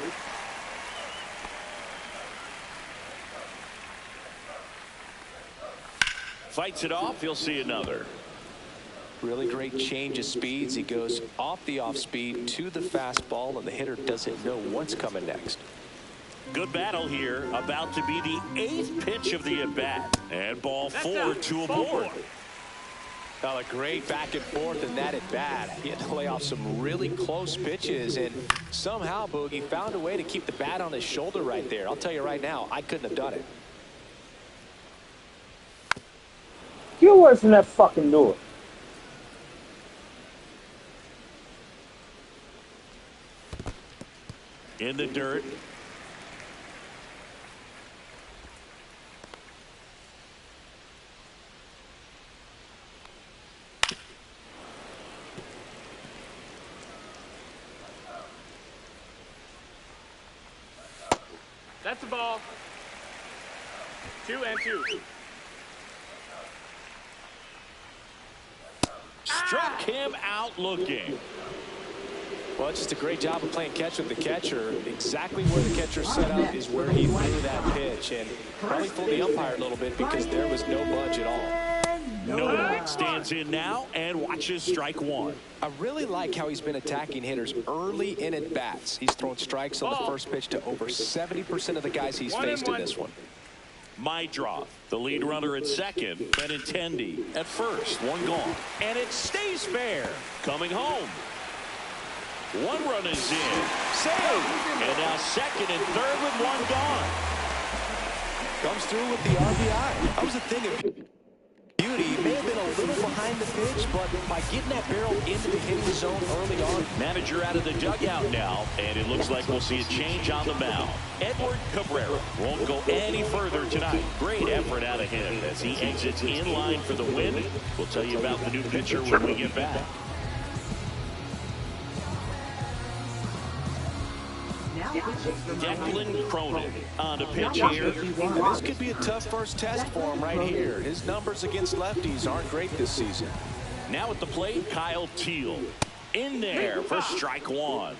Fights it off. He'll see another. Really great change of speeds. He goes off the off speed to the fastball, and the hitter doesn't know what's coming next. Good battle here. About to be the 8th pitch of the at-bat. And ball 4, 2 aboard. Well, a great back and forth in that at bat. He had to lay off some really close pitches, and somehow Boogie found a way to keep the bat on his shoulder right there. I'll tell you right now, I couldn't have done it. Get away from that fucking door. In the dirt. That's a ball. 2-2. Struck him out looking. Well, it's just a great job of playing catch with the catcher. Exactly where the catcher set up is where he threw that pitch, and probably fooled the umpire a little bit because there was no budge at all. No stands in now and watches strike 1. I really like how he's been attacking hitters early in at bats. He's thrown strikes on the first pitch to over 70% of the guys he's faced in this one. Drop. The lead runner at second, Benintendi at first. One gone. And it stays fair. Coming home. One run is in. Save. And now second and third with one gone. Comes through with the RBI. That was the thing of beauty. He may have been a little behind the pitch, but by getting that barrel into the hitting zone early on. Manager out of the dugout now, and it looks like we'll see a change on the mound. Edward Cabrera won't go any further tonight. Great effort out of him as he exits in line for the win. We'll tell you about the new pitcher when we get back. Declan Cronin on to pitch here. This could be a tough first test for him right here. His numbers against lefties aren't great this season. Now at the plate, Kyle Teal. In there for strike one.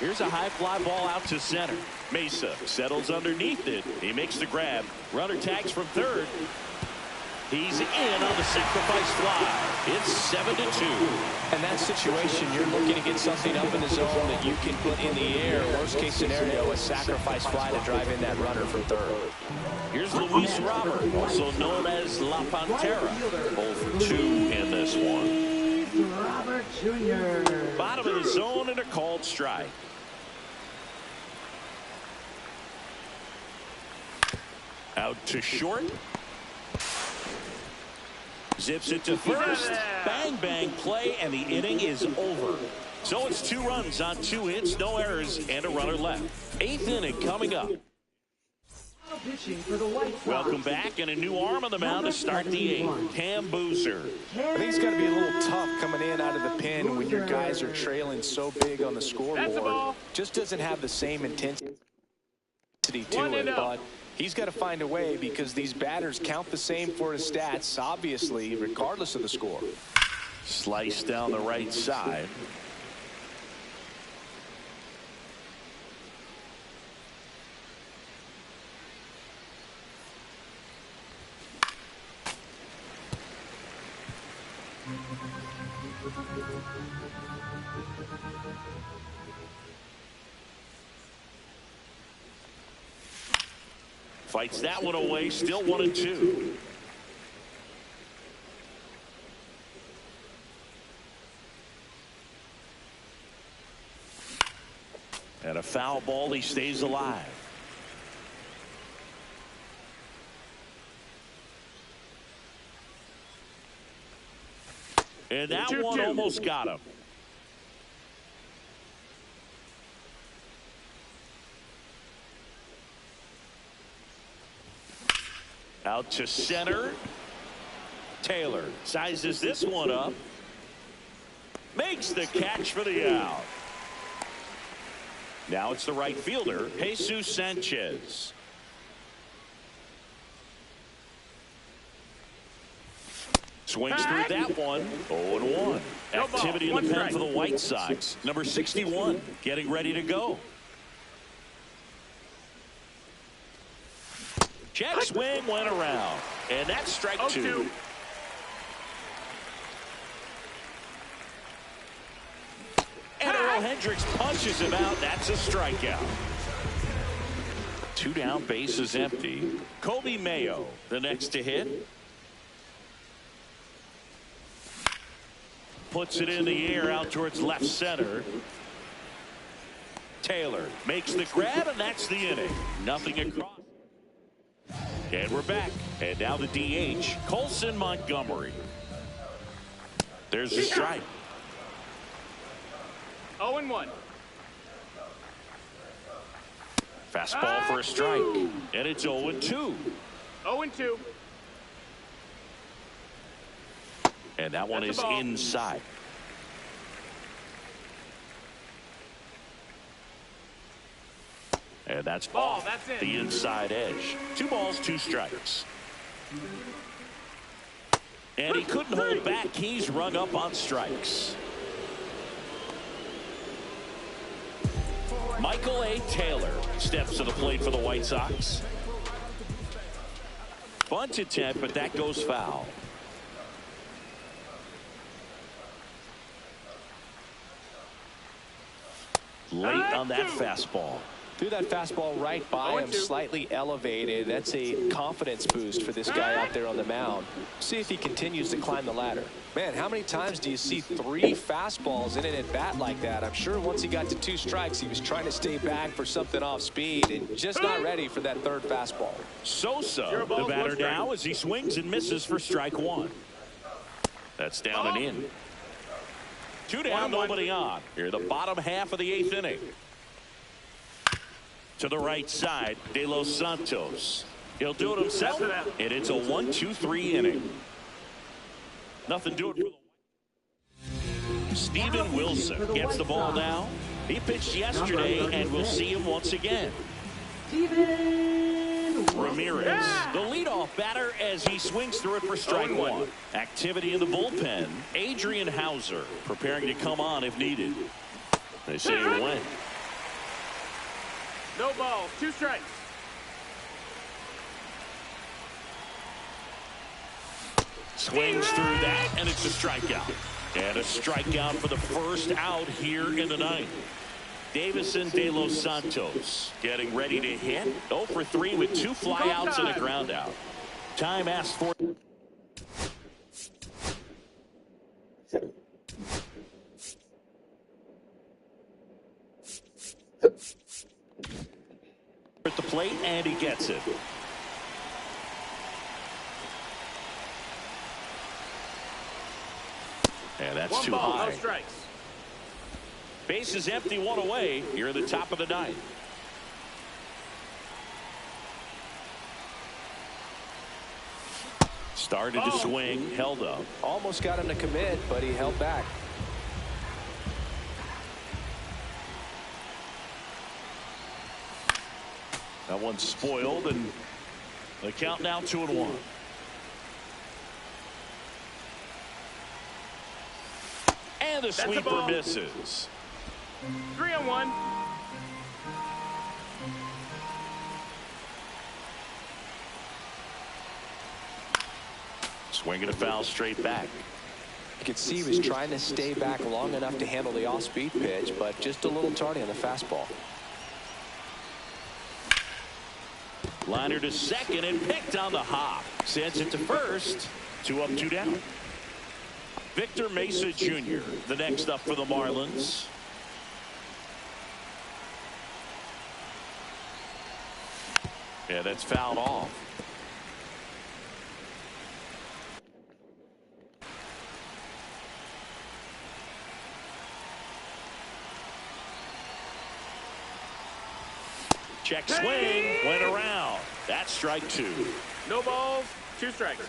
Here's a high fly ball out to center. Mesa settles underneath it. He makes the grab. Runner tags from third. He's in on the sacrifice fly. It's 7-2. In that situation, you're looking to get something up in the zone that you can put in the air. Worst case scenario, a sacrifice fly to drive in that runner from third. Here's Luis Robert, also known as La Pantera. 0 for 2 in this one. Robert Jr. Bottom of the zone and a called strike. Out to short. Zips it to first. Bang, bang play, and the inning is over. So it's 2 runs on 2 hits, no errors, and a runner left. 8th inning coming up. Welcome back, and a new arm on the mound to start the 8th. Cam Boozer. I think it's got to be a little tough coming in out of the pen when your guys are trailing so big on the scoreboard. Just doesn't have the same intensity to it, but he's got to find a way because these batters count the same for his stats, obviously, regardless of the score. Slice down the right side. Fights that one away, still 1-2. And a foul ball, he stays alive. And that one almost got him. Out to center. Taylor sizes this one up. Makes the catch for the out. Now it's the right fielder, Jesus Sanchez. Swings through that one. 0-1. Activity in the pen for the White Sox. Number 61 getting ready to go. Check swing went around. And that's strike 2. And Earl Hendricks punches him out. That's a strikeout. 2 down, bases empty. Kobe Mayo, the next to hit. Puts it in the air out towards left center. Taylor makes the grab, and that's the inning. Nothing across. And we're back. And now the DH, Colson Montgomery. There's a strike. 0-1. Fastball for a strike. And it's 0-2. 0-2. And that one is inside. And that's ball. That's it. The inside edge. 2 balls, 2 strikes. And he couldn't hold back. He's rung up on strikes. Michael A. Taylor steps to the plate for the White Sox. Bunt attempt, but that goes foul. late on that fastball. Threw that fastball right by him, slightly elevated. That's a confidence boost for this guy out there on the mound. See if he continues to climb the ladder. Man, how many times do you see 3 fastballs in an at-bat like that? I'm sure once he got to 2 strikes, he was trying to stay back for something off speed and just not ready for that 3rd fastball. Sosa, the batter now, as he swings and misses for strike 1. That's down and in. 2 down, nobody on. Here, the bottom half of the 8th inning. To the right side, De Los Santos. He'll do it himself, and it's a 1-2-3 inning. Nothing doing for the Steven Wilson gets the ball now. He pitched yesterday, and we'll see him once again. Ramirez, the leadoff batter, as he swings through it for strike 1. Activity in the bullpen. Adrian Hauser preparing to come on if needed. They say it went. No ball, 2 strikes. Swings through that, and it's a strikeout. And a strikeout for the first out here in the 9th. Davison De Los Santos getting ready to hit. 0 for 3 with 2 flyouts and a ground out. Time asked for. At the plate, and he gets it. And that's 1 too ball, high. no strikes. Base is empty, 1 away. You're in the top of the 9th. Started to swing, held up. Almost got him to commit, but he held back. That one's spoiled, and the count now 2-1. And the sweeper misses. 3-1. Swinging a foul straight back. You could see he was trying to stay back long enough to handle the off-speed pitch, but just a little tardy on the fastball. Liner to second and picked on the hop. Sends it to first. 2 up, 2 down. Victor Mesa Jr., the next up for the Marlins. Yeah, that's fouled off. Check swing, went around. That's strike 2. No balls, 2 strikes.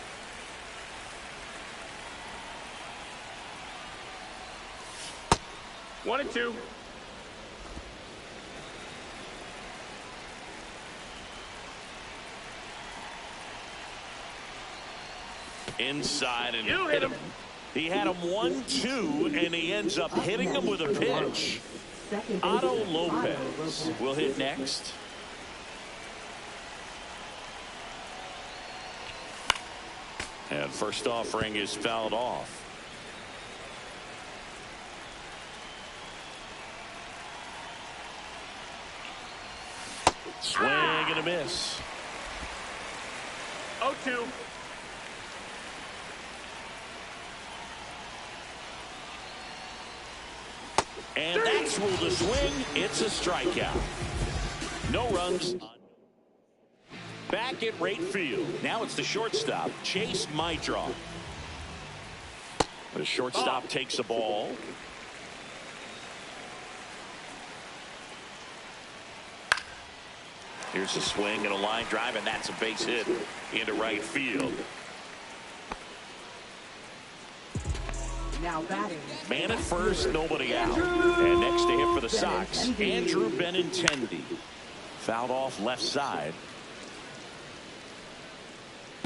One and 2. Inside and You hit him. He had him 1-2, and he ends up hitting him with a pitch. Otto Lopez will hit next. And first offering is fouled off. Swing and a miss. 0-2. And that's ruled a swing. It's a strikeout. No runs. Back at right field. Now it's the shortstop, Chase Maidron. The shortstop takes the ball. Here's a swing and a line drive, and that's a base hit into right field. Now batting. Man at first, nobody out. And next to hit for the Sox, Andrew Benintendi. Fouled off left side.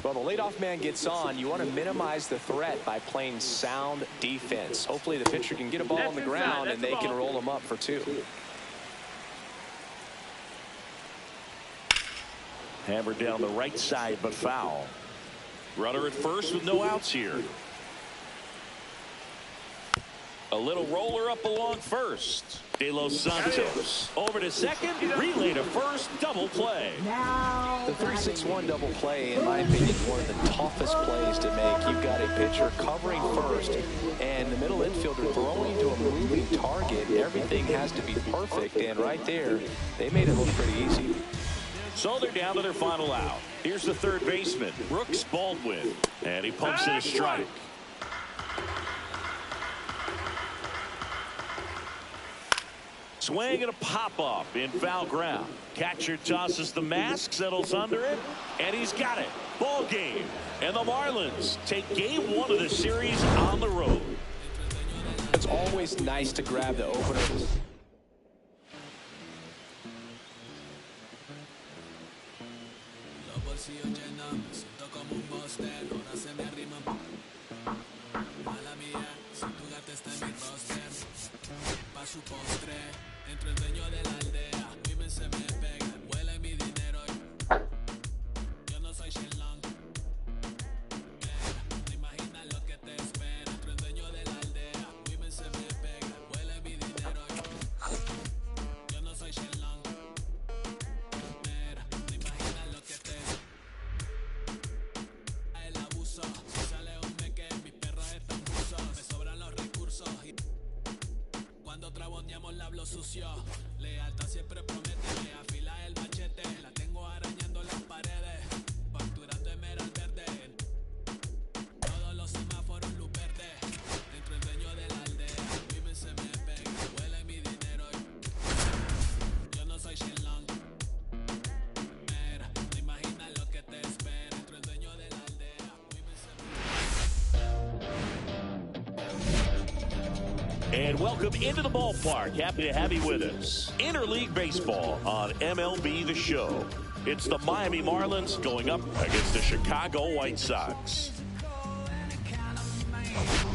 Well, the leadoff man gets on. You want to minimize the threat by playing sound defense. Hopefully the pitcher can get a ball on the ground and they can roll him up for 2. Hammered down the right side, but foul. Runner at first with no outs here. A little roller up along first. De Los Santos over to second, relay to first, double play. The 3-6-1 double play, in my opinion, is one of the toughest plays to make. You've got a pitcher covering first, and the middle infielder throwing to a moving target. Everything has to be perfect, and right there, they made it look pretty easy. So they're down to their final out. Here's the third baseman, Brooks Baldwin, and he pumps in a strike. Swing and a pop-up in foul ground. Catcher tosses the mask, settles under it, and he's got it. Ball game. And the Marlins take game one of the series on the road. It's always nice to grab the opener. Lealtad siempre promete, me afila el machete, la tengo arañando las paredes, facturando esmeralda verde, todos los semáforos luz verde, dentro el dueño de la aldea, vive se me pega, huele mi dinero, yo no soy Shenlong, mira, no imaginas lo que te espera, dentro el dueño de la aldea, vive se me. And welcome into the ballpark. Happy to have you with us. Interleague Baseball on MLB The Show. It's the Miami Marlins going up against the Chicago White Sox.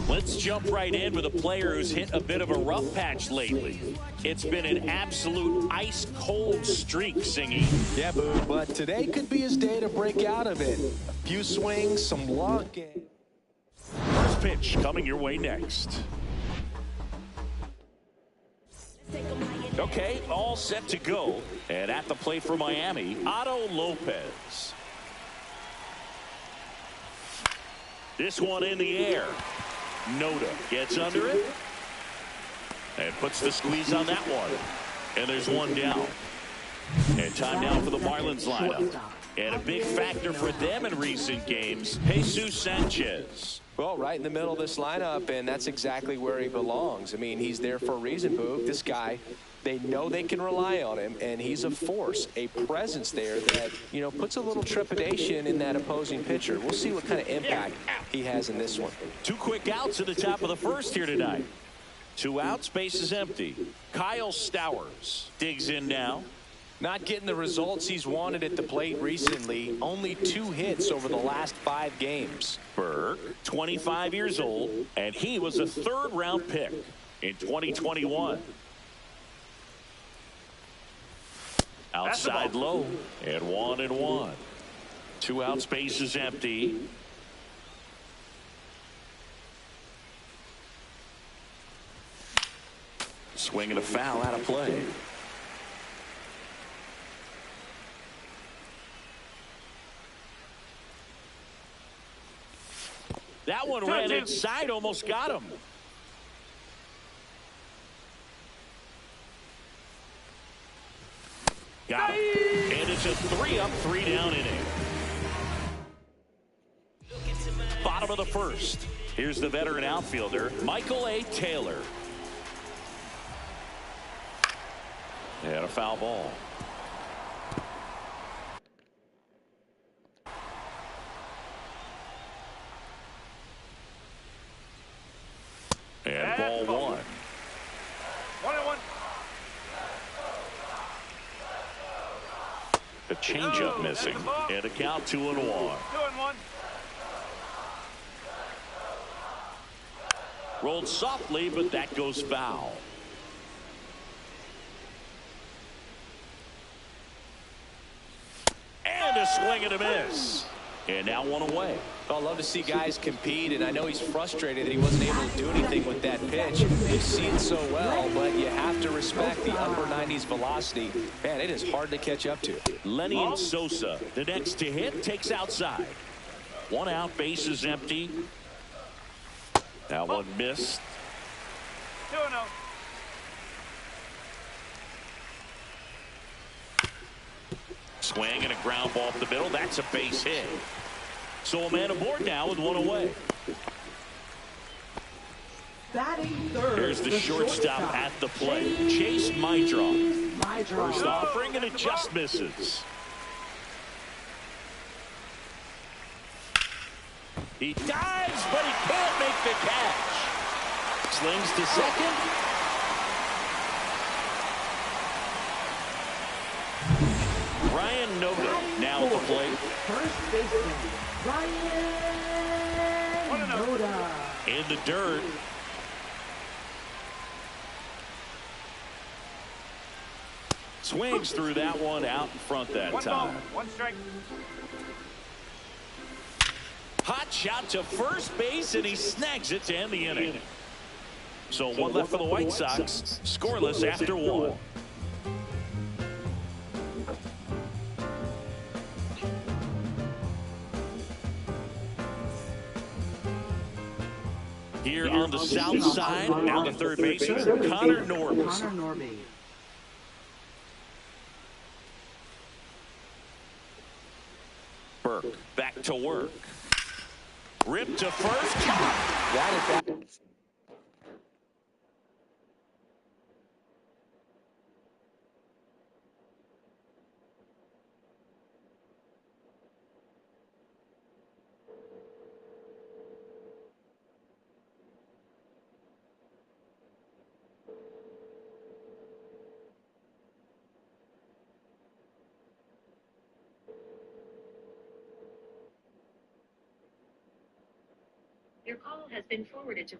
Let's jump right in with a player who's hit a bit of a rough patch lately. It's been an absolute ice-cold streak, Singy. Yeah, Boo, but today could be his day to break out of it. A few swings, some luck. First pitch coming your way next. Okay, all set to go. And at the plate for Miami, Otto Lopez. This one in the air. Noda gets under it. And puts the squeeze on that one. And there's one down. And time now for the Marlins lineup. And a big factor for them in recent games, Jesus Sanchez. Well, right in the middle of this lineup, and that's exactly where he belongs. I mean, he's there for a reason, Boog. This guy, they know they can rely on him, and he's a force, a presence there that, you know, puts a little trepidation in that opposing pitcher. We'll see what kind of impact he has in this one. 2 quick outs at the top of the first here tonight. 2 outs, base is empty. Kyle Stowers digs in now. Not getting the results he's wanted at the plate recently. Only 2 hits over the last 5 games. Burke, 25 years old, and he was a 3rd-round pick in 2021. Outside low, and 1-1. 2 outs, base is empty. Swing and a foul out of play. That one ran inside, almost got him. Got him. And it's a 3-up, 3-down inning. Bottom of the first. Here's the veteran outfielder, Michael A. Taylor. And a foul ball. And ball 1. 1-1. The changeup missing. And a count 2-1. 2-1. Rolled softly, but that goes foul. And a swing and a miss. And now one away. Well, I love to see guys compete, and I know he's frustrated that he wasn't able to do anything with that pitch. You see it so well, but you have to respect the upper 90s velocity. Man, it is hard to catch up to. Lenny Sosa, the next to hit, takes outside. One out, base is empty. That one missed. 2-0. Swing and a ground ball up the middle. That's a base hit. So a man aboard now with one away. Here's the shortstop at the plate. Chase Mydroff. First offering, and it just misses. He dives, but he can't make the catch. Slings to second. Ryan Noda now at the plate. First baseman, Ryan Noda. In the dirt. Swings through that one out in front that One time. ball, one strike. Hot shot to first base, and he snags it to end the inning. So one left for the White Sox, scoreless after one. Here on the south side, now the third baseman, Connor Norby. Burke back to work. Ripped to first. That is that. Your call has been forwarded to.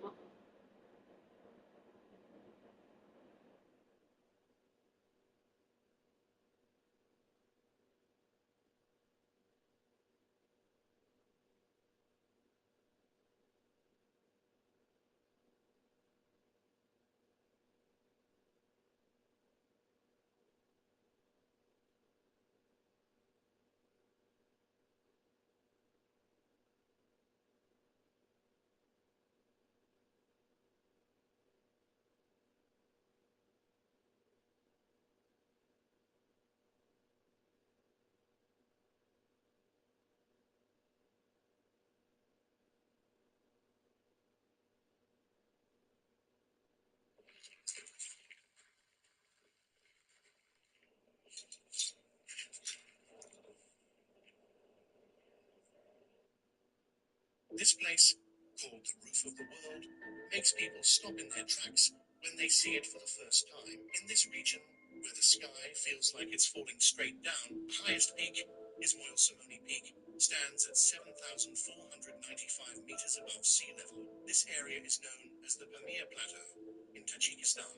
This place, called the roof of the world, makes people stop in their tracks when they see it for the first time. In this region, where the sky feels like it's falling straight down, the highest peak is Moyle Simone Peak, stands at 7,495 meters above sea level. This area is known as the Pamir Plateau in Tajikistan,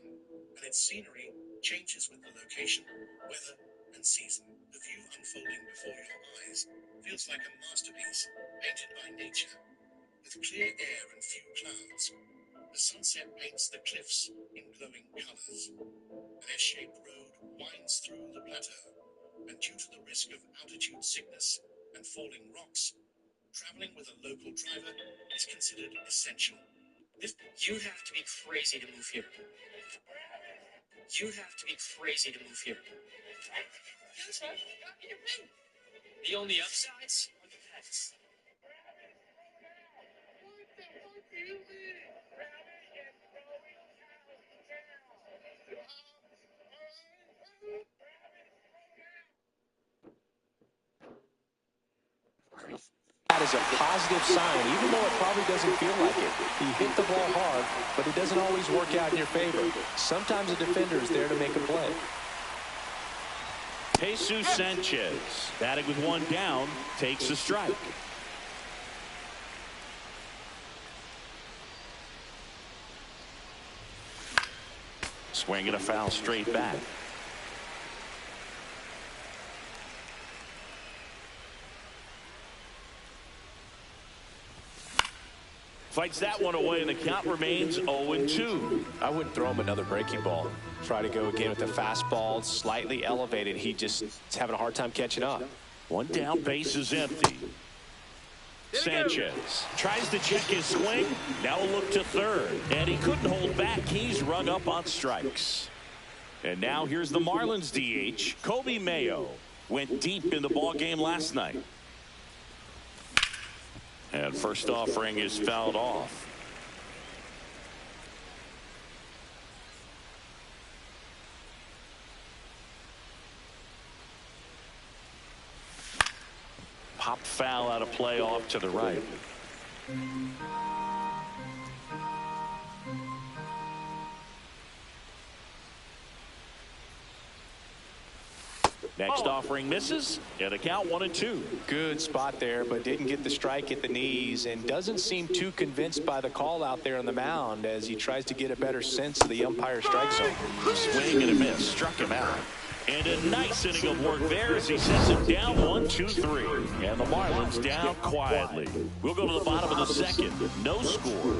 and its scenery changes with the location, weather, and season. The view unfolding before your eyes feels like a masterpiece painted by nature. With clear air and few clouds, the sunset paints the cliffs in glowing colors. An S-shaped road winds through the plateau, and due to the risk of altitude sickness and falling rocks, traveling with a local driver is considered essential. You have to be crazy to move here. You have to be crazy to move here. The only upsides are the pets. That is a positive sign, even though it probably doesn't feel like it. He hit the ball hard, but it doesn't always work out in your favor. Sometimes a defender is there to make a play. Jesus Sanchez, batting with one down, takes a strike. Swinging a foul straight back. Fights that one away, and the count remains 0-2. I wouldn't throw him another breaking ball. Try to go again with the fastball, slightly elevated. He just is having a hard time catching up. One down, base is empty. Sanchez tries to check his swing. Now a look to third, and he couldn't hold back. He's rung up on strikes. And now here's the Marlins DH, Kobe Mayo. Went deep in the ball game last night. And first offering is fouled off. Popped foul out of play off to the right. Next offering misses, and a count 1-2. Good spot there, but didn't get the strike at the knees, and doesn't seem too convinced by the call out there on the mound as he tries to get a better sense of the umpire strike zone. Swing and a miss, struck him out. And a nice inning of work there as he sets him down 1-2-3. And the Marlins down quietly. We'll go to the bottom of the second. No score.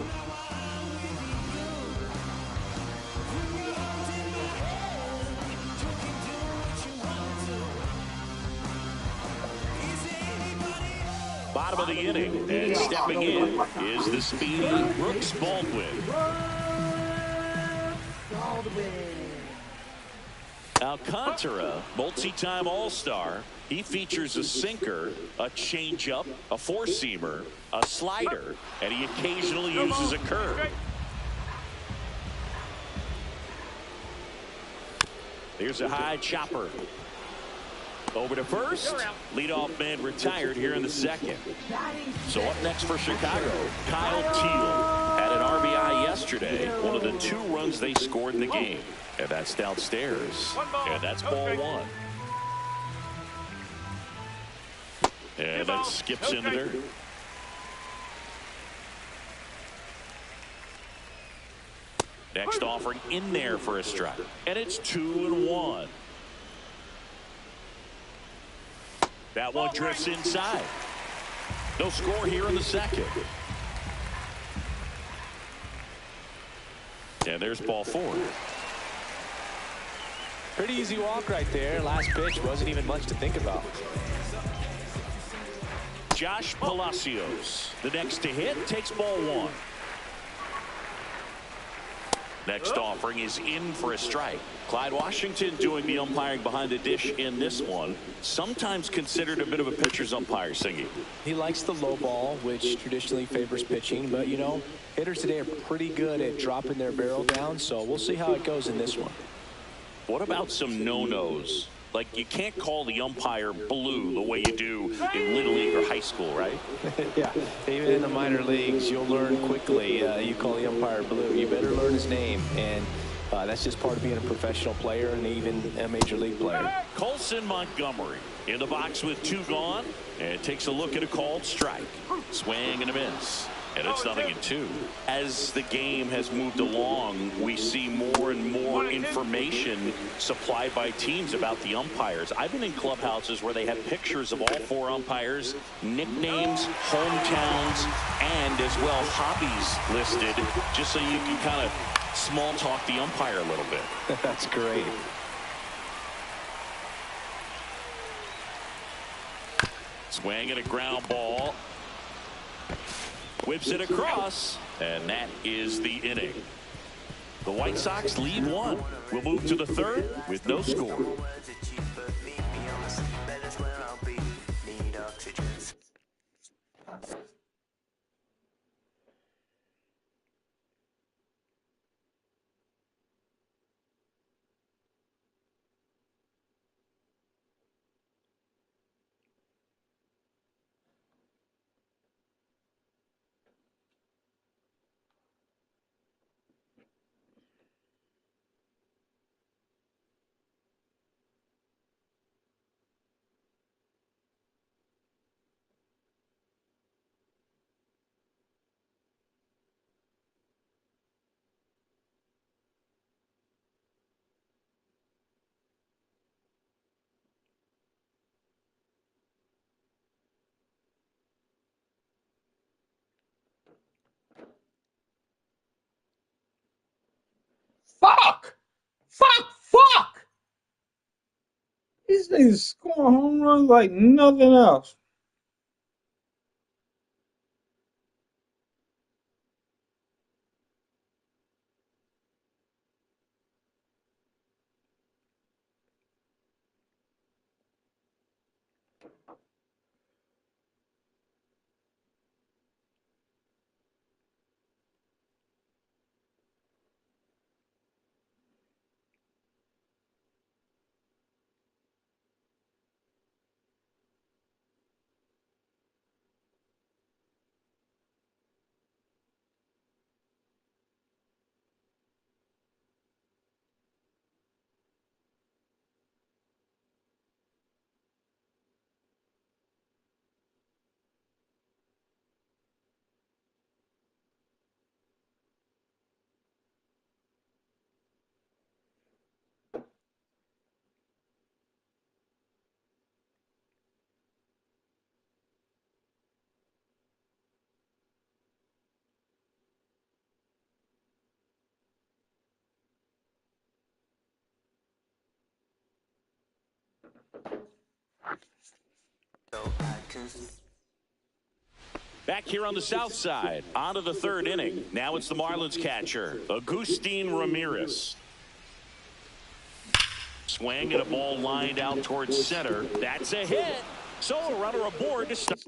Bottom of the inning, and stepping in is the speedy Brooks Baldwin. Alcantara, multi-time All-Star. He features a sinker, a changeup, a four-seamer, a slider, and he occasionally uses a curve. Here's a high chopper. Over to first. Leadoff man retired here in the second. So up next for Chicago, Kyle Teal had an RBI yesterday, one of the 2 runs they scored in the game. And that's downstairs. And that's ball 1. And that skips into there. Next offering in there for a strike. And it's 2-1. That one drifts inside. No score here in the second. And there's ball 4. Pretty easy walk right there. Last pitch wasn't even much to think about. Josh Palacios, the next to hit, takes ball 1. Next offering is in for a strike. Clyde Washington doing the umpiring behind the dish in this one. Sometimes considered a bit of a pitcher's umpire, Singy. He likes the low ball, which traditionally favors pitching. But, you know, hitters today are pretty good at dropping their barrel down. So we'll see how it goes in this one. What about some no-nos? Like, you can't call the umpire blue the way you do in Little League or high school, right? Yeah, even in the minor leagues, you'll learn quickly. You call the umpire blue, you better learn his name. And that's just part of being a professional player and even a major league player. Colson Montgomery in the box with 2 gone, and takes a look at a called strike. Swing and a miss. And it's 0-2. As the game has moved along, we see more and more information supplied by teams about the umpires. I've been in clubhouses where they have pictures of all 4 umpires, nicknames, hometowns, and as well hobbies listed, just so you can kind of small talk the umpire a little bit. That's great. Swing and a ground ball. Whips it across, and that is the inning. The White Sox lead 1. We'll move to the third with no score. Fuck! These niggas scoring home runs like nothing else. Back here on the south side, on to the third inning. Now it's the Marlins catcher, Agustin Ramirez. Swing and a ball lined out towards center. That's a hit. So a runner aboard to stop.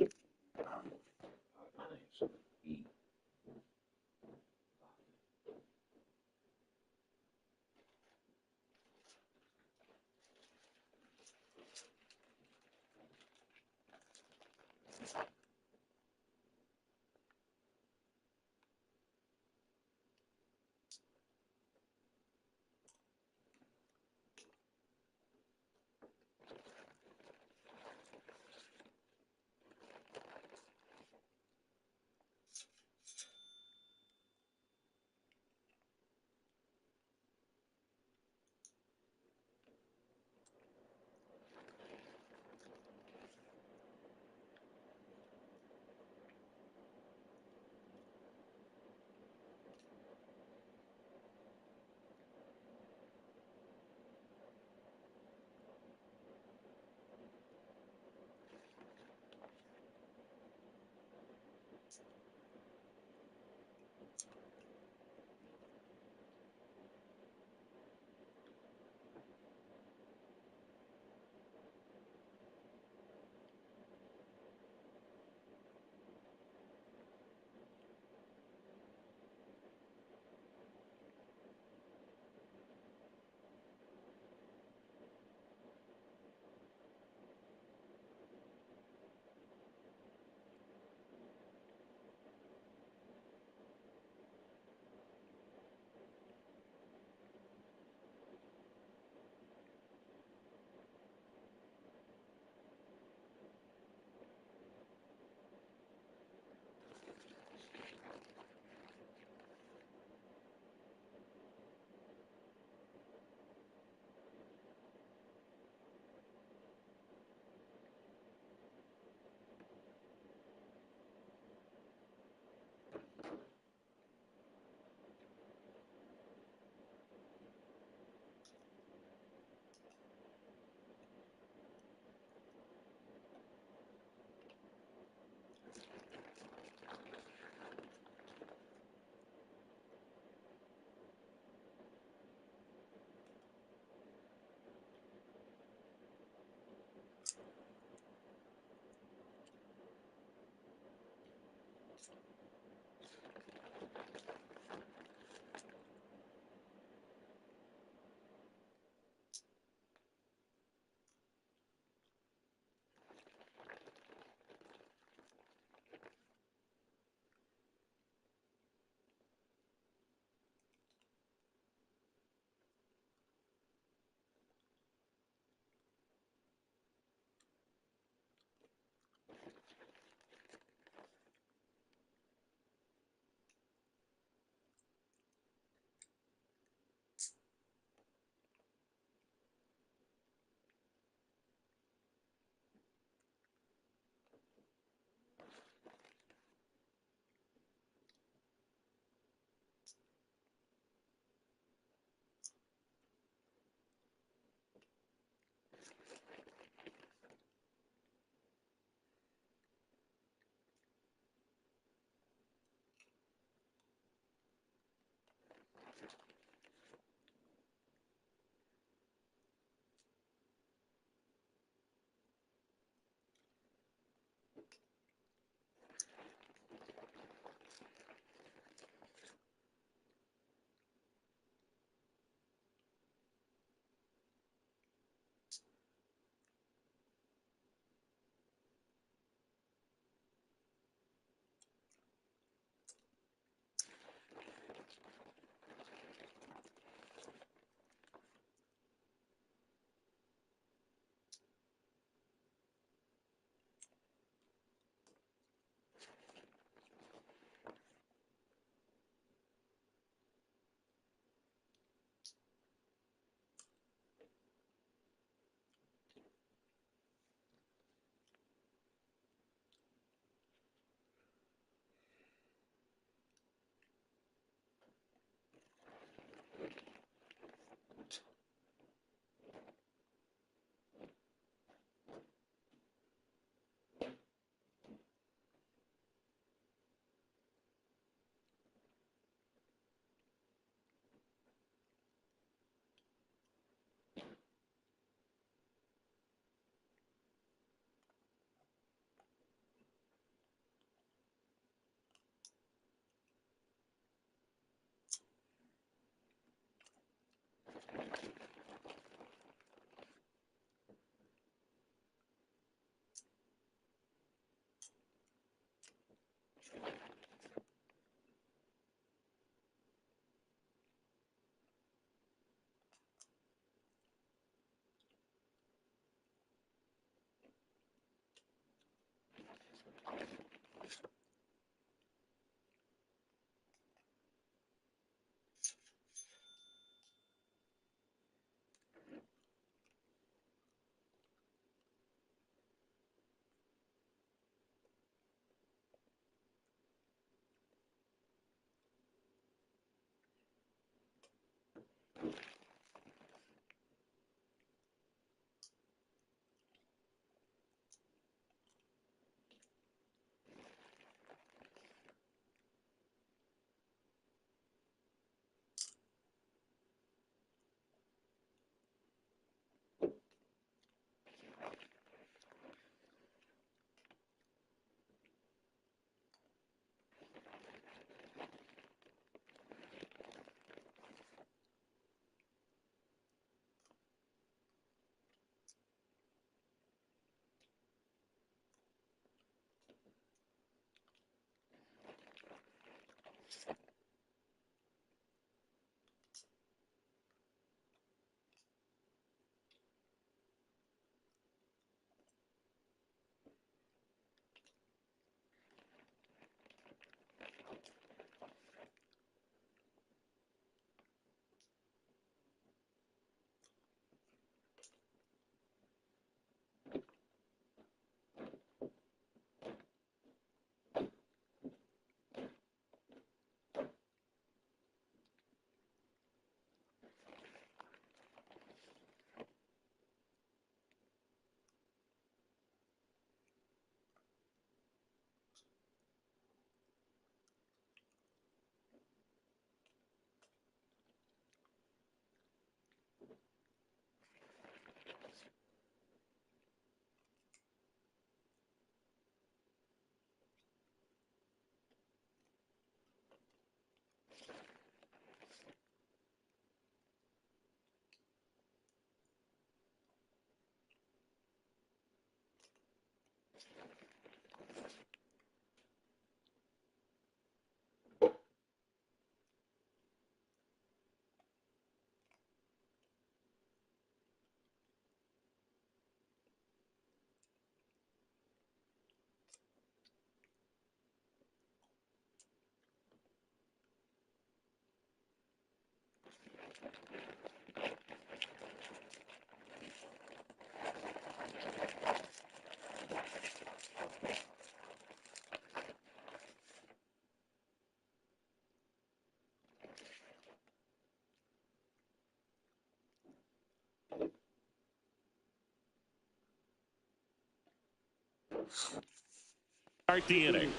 Start the inning.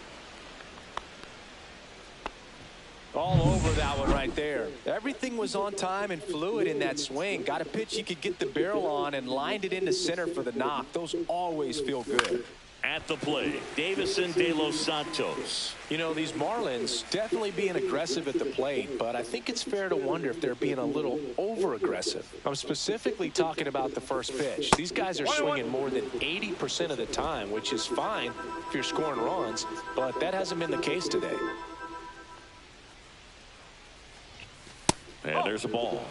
All over that one right there. Everything was on time and fluid in that swing. Got a pitch he could get the barrel on and lined it into center for the knock. Those always feel good. At the plate, Davison De Los Santos. You know, these Marlins definitely being aggressive at the plate, but I think it's fair to wonder if they're being a little over-aggressive. I'm specifically talking about the first pitch. These guys are swinging more than 80% of the time, which is fine if you're scoring runs, but that hasn't been the case today. And there's a ball.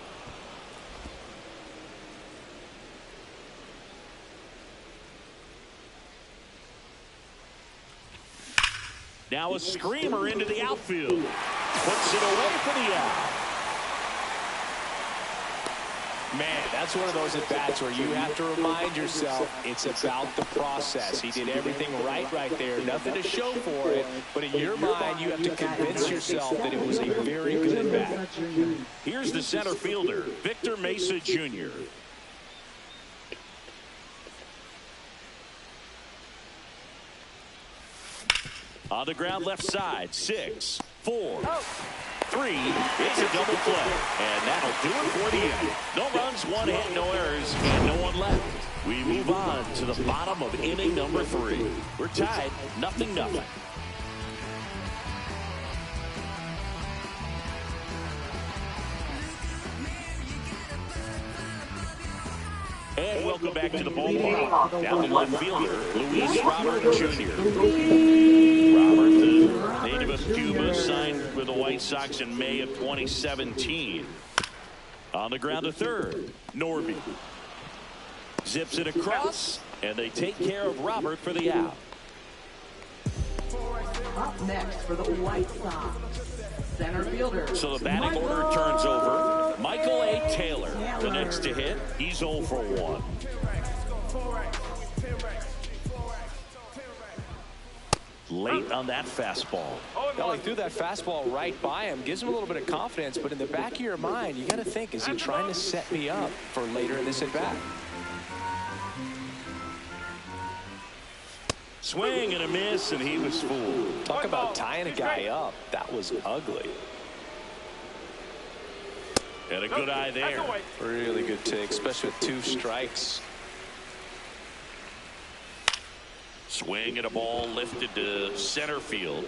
Now a screamer into the outfield. Puts it away for the out. Man, that's one of those at-bats where you have to remind yourself it's about the process. He did everything right there. Nothing to show for it, but in your mind, you have to convince yourself that it was a very good at-bat. Here's the center fielder, Victor Mesa Jr. On the ground left side, 6, 4, 3. It's a double play. And that'll do it for the inning. No runs, 1 hit, no errors, and no one left. We move on to the bottom of inning number 3. We're tied, 0-0. And welcome back to the ballpark. Down to left fielder, Luis Robert Jr. Robert, the native of Cuba, signed with the White Sox in May of 2017. On the ground to third, Norby. Zips it across, and they take care of Robert for the out. Up next for the White Sox, center fielder. So the batting order turns over. Michael A. Taylor, the next to hit. He's 0 for 1. Late on that fastball. Well, he threw that fastball right by him. Gives him a little bit of confidence, but in the back of your mind, you got to think, is he trying to set me up for later in this at-bat? Swing and a miss, and he was fooled. Talk about tying a guy up. That was ugly. And a good eye there. Really good take, especially with 2 strikes. Swing and a ball lifted to center field.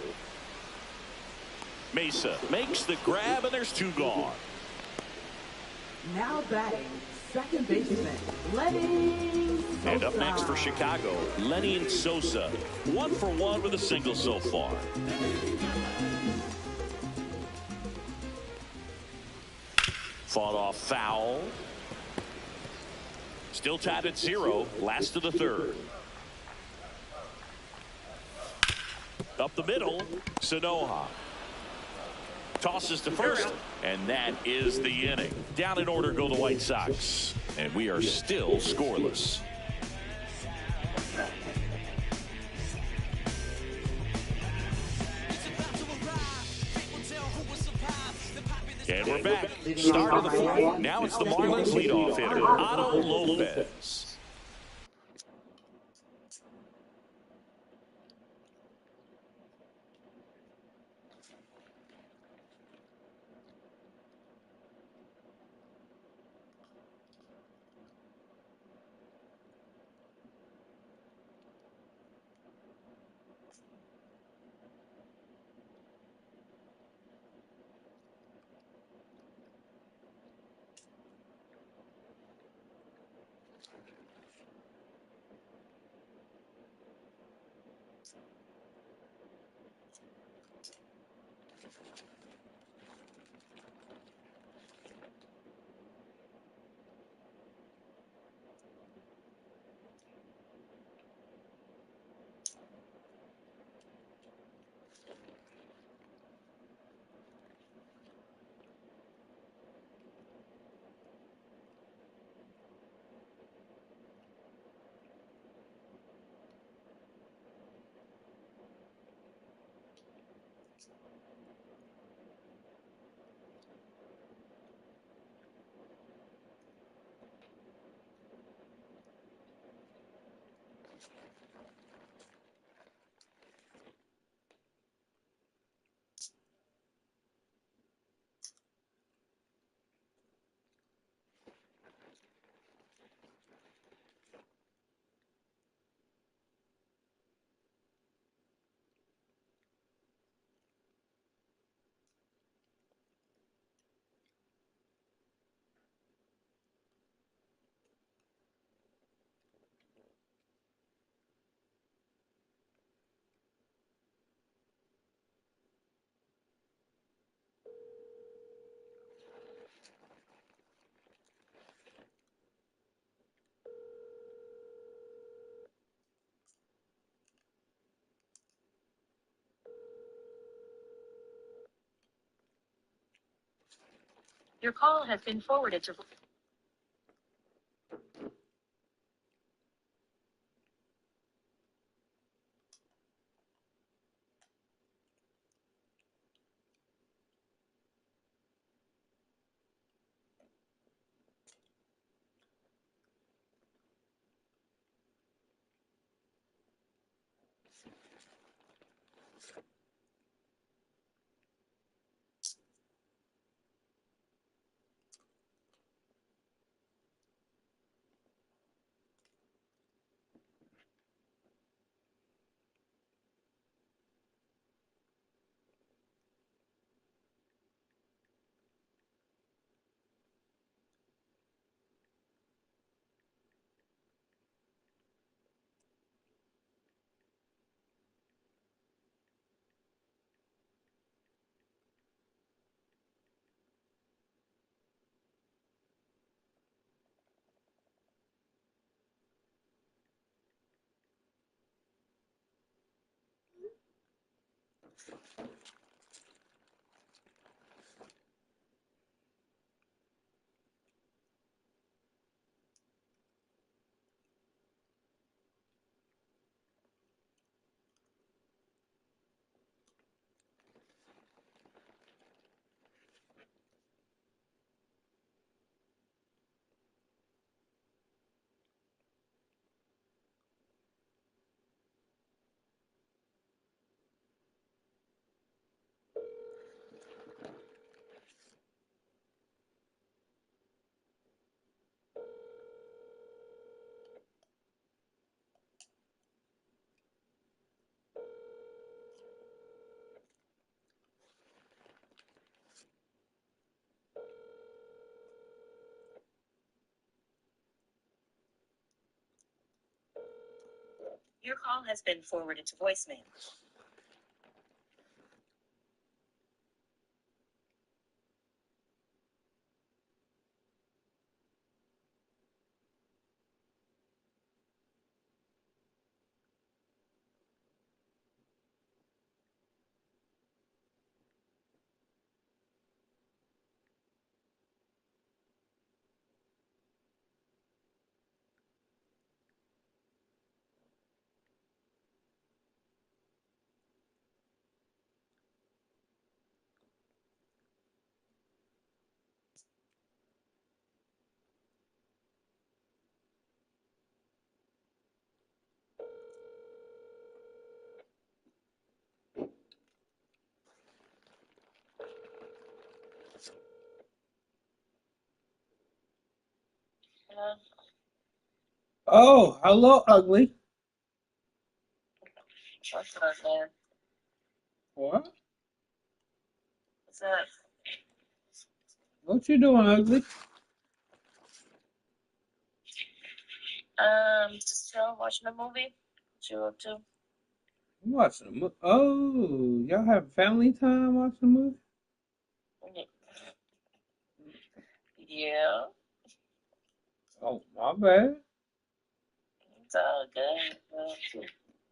Mesa makes the grab, and there's 2 gone. Now batting, second baseman, Lenny Sosa. And up next for Chicago, Lenny Sosa. 1 for 1 with a single so far. Fought off foul. Still tied at 0. Last of the third. Up the middle. Sanoha. Tosses to first. And that is the inning. Down in order go the White Sox. And we are still scoreless. And we're back. Start of the fourth. Now it's the Marlins leadoff hitter, Otto Lopez. Your call has been forwarded to. Your call has been forwarded to voicemail. Oh, hello, ugly. What's up, man? What? What's up? What you doing, ugly? Just chilling, watching a movie. What you up to? I'm watching a movie. Oh, y'all have family time watching a movie? Yeah, Oh, my bad. it's all good.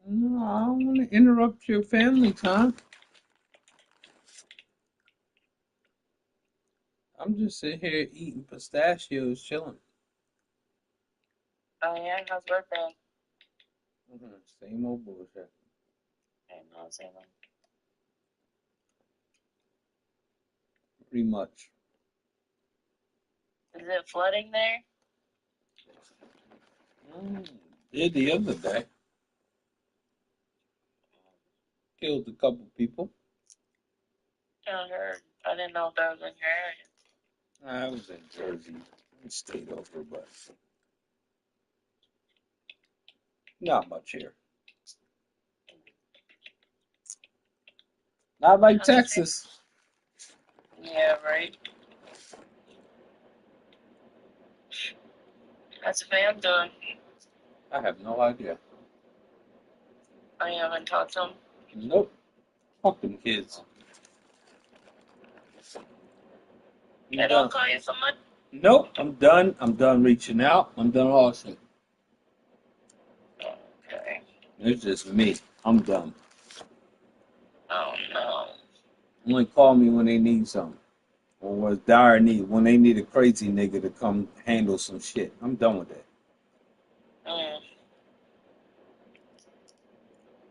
No, I don't want to interrupt your family time. I'm just sitting here eating pistachios, chilling. Oh yeah, how's birthday? Same old bullshit. I know, same one. Pretty much. Is it flooding there? Did the other day. Killed a couple people. I heard. I didn't know if that was in your area. I was in Jersey. I stayed over, but not much here. Not like Texas. Yeah, right. How's the fam doing? I have no idea. I haven't talked to him. Nope. Fuck them kids. They don't call you so much? Nope. I'm done. I'm done reaching out. I'm done all shit. Okay. It's just me. I'm done. Oh no. Only call me when they need something. Or was dire need. When they need a crazy nigga to come handle some shit. I'm done with that.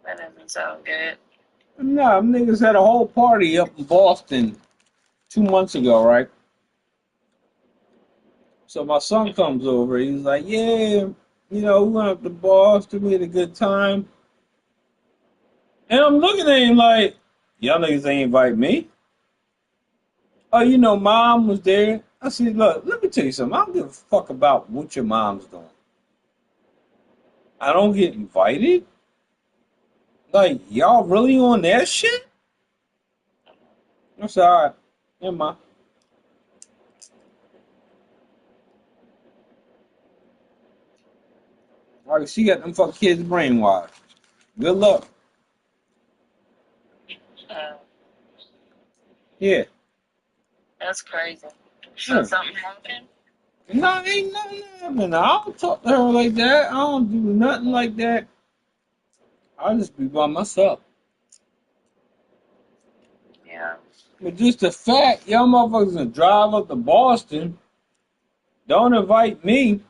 That doesn't sound good. Nah, them niggas had a whole party up in Boston 2 months ago, right? So my son comes over. He's like, yeah, we went up to Boston. We had a good time. And I'm looking at him like, y'all niggas ain't invite me. Oh, mom was there. I said, look, let me tell you something. I don't give a fuck about what your mom's doing. I don't get invited. Like, y'all really on that shit? I'm sorry. Never mind. All right, she got them fucking kids brainwashed. Good luck. Yeah. That's crazy. So something happened? No, ain't nothing happening. I don't talk to her like that. I don't do nothing like that. I just be by myself. Yeah. But just the fact y'all motherfuckers gonna drive up to Boston, don't invite me,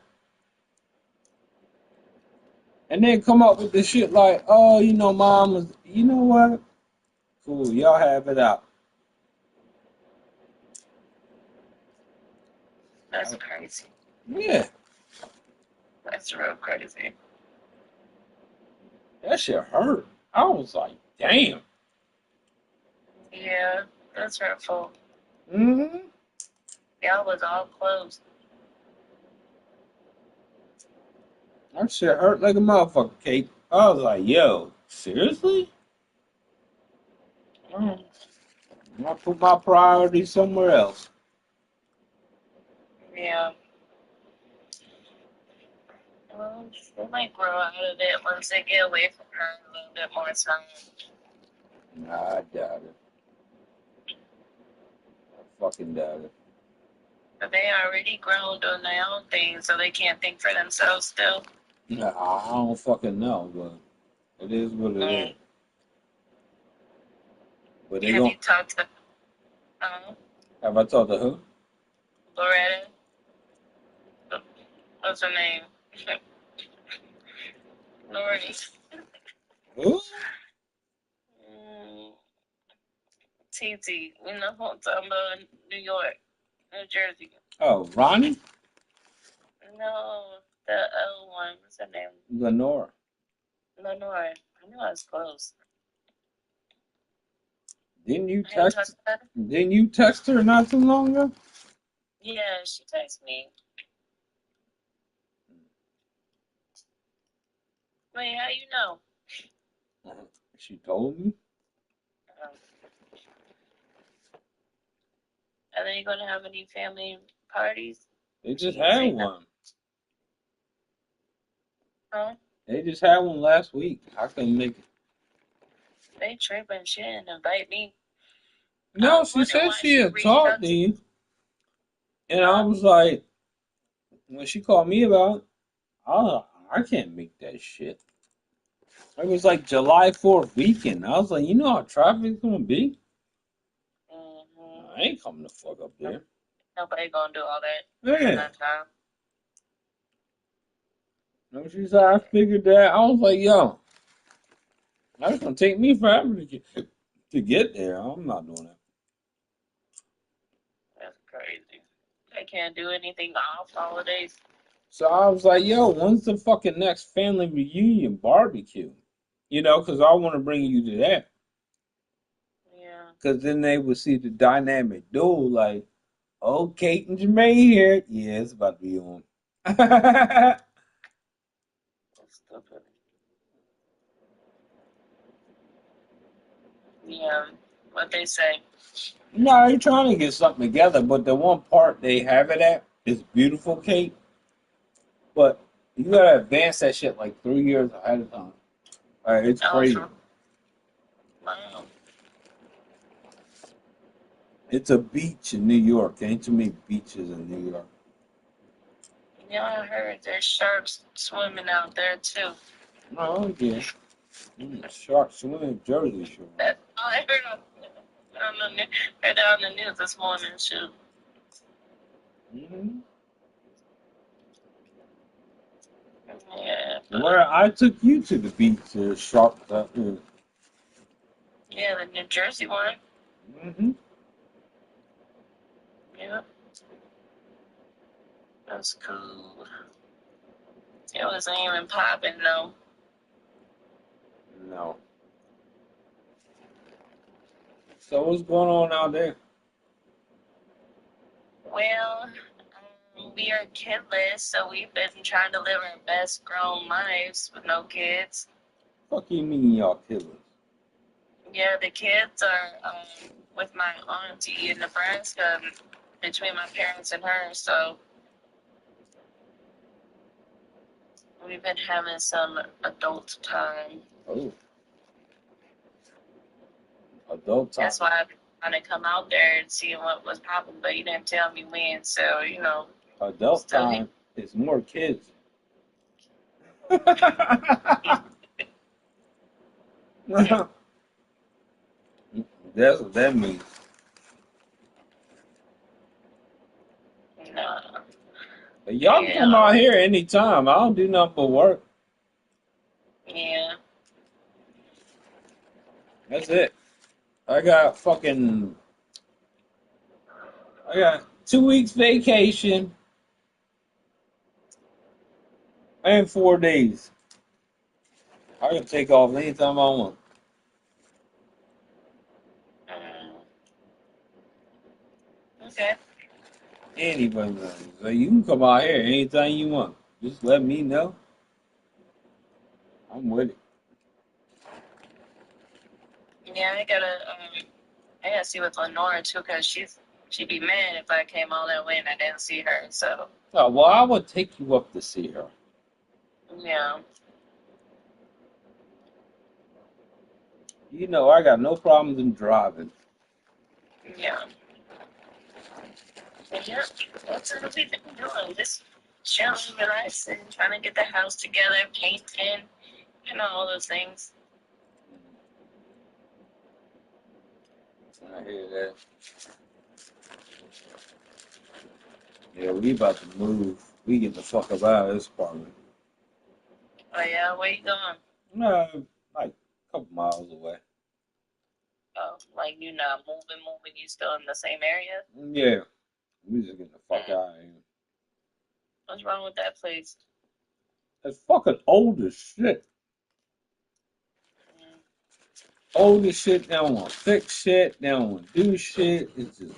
and then come up with the shit like, oh, mom was, you know what? Cool, y'all have it out. That's crazy. Yeah. That's real crazy. That shit hurt. I was like, damn. Yeah, that's hurtful. Mm-hmm. Y'all was all closed. That shit hurt like a motherfucker, Kate. I was like, yo, seriously? I put my priorities somewhere else. Yeah. Well, they might grow out of it once they get away from her a little bit more time. Nah, I doubt it. I fucking doubt it. But they already grown doing their own thing, so they can't think for themselves still. Nah, I don't fucking know, but it is what it is. But they Have you talked to Have I talked to who? Loretta? What's her name? Loretta. Who? TT. You know what I'm talking about? New York, New Jersey. Oh, Ronnie? No, the other one. What's her name? Lenora. Lenora. I knew I was close. Didn't you text her not too long ago? Yeah, she texted me. Wait, how you know? She told me. Are they gonna have any family parties? They just had one. No. Huh? They just had one last week. I couldn't make it. They tripping. She didn't invite me. No, she said she had talked to you. And I was like, when she called me about it, I can't make that shit. It was like July 4th weekend. I was like, you know how traffic's gonna be? I ain't coming the fuck up there. Nobody gonna do all that. Yeah. No, she said I figured that. I was like, yo, that's gonna take me forever to get there. I'm not doing that. That's crazy. They can't do anything off holidays. So I was like, yo, when's the fucking next family reunion barbecue? You know, because I want to bring you to that. Yeah. Because then they would see the dynamic duo, like, oh, Kate and Jermaine here. Yeah, it's about to be on. Stupid. Yeah. What they say. No, they're trying to get something together, but the one part they have it at is beautiful, Kate. But you gotta advance that shit like 3 years ahead of time. It's crazy. Wow. It's a beach in New York. Ain't too many beaches in New York. Yeah, I heard there's sharks swimming out there too. Oh, yeah. Sharks swimming in Jersey Shore. That's all I heard on the news this morning. Shoot. Mm-hmm. Yeah. Where I took you to the beach, there's sharks out there. Yeah, the New Jersey one. Mm-hmm. Yeah. That's cool. It wasn't even popping though. No. So what's going on out there? Well, we are kidless, so we've been trying to live our best grown lives with no kids. Fuck you mean y'all killers? Yeah, the kids are with my auntie in Nebraska, between my parents and her, so we've been having some adult time. Oh. Adult time. That's why I've been trying to come out there and see what was popping, but you didn't tell me when, so, you know. Adult time is more kids. That's what that means. No. But y'all can come out here anytime. I don't do nothing but work. Yeah. That's it. I got 2 weeks vacation and 4 days. I can take off anytime I want. Okay. Anybody knows. So you can come out here anytime you want. Just let me know. I'm with it. Yeah, I gotta see with Lenora too, cause she'd be mad if I came all that way and I didn't see her. So. Oh, well, I would take you up to see her. Yeah. You know, I got no problems in driving. Yeah. Yeah, that's what we've been doing. Just chilling, relaxing, trying to get the house together, painting, all those things. I hear that. Yeah, we about to move. We get the fuck up out of this apartment. Oh yeah, where you going? Like a couple miles away. Oh, like you not moving, you still in the same area? Yeah. We just getting the fuck out of here. What's wrong with that place? It's fucking old as shit. Old as shit. They don't want to fix shit. They don't want to do shit. It's just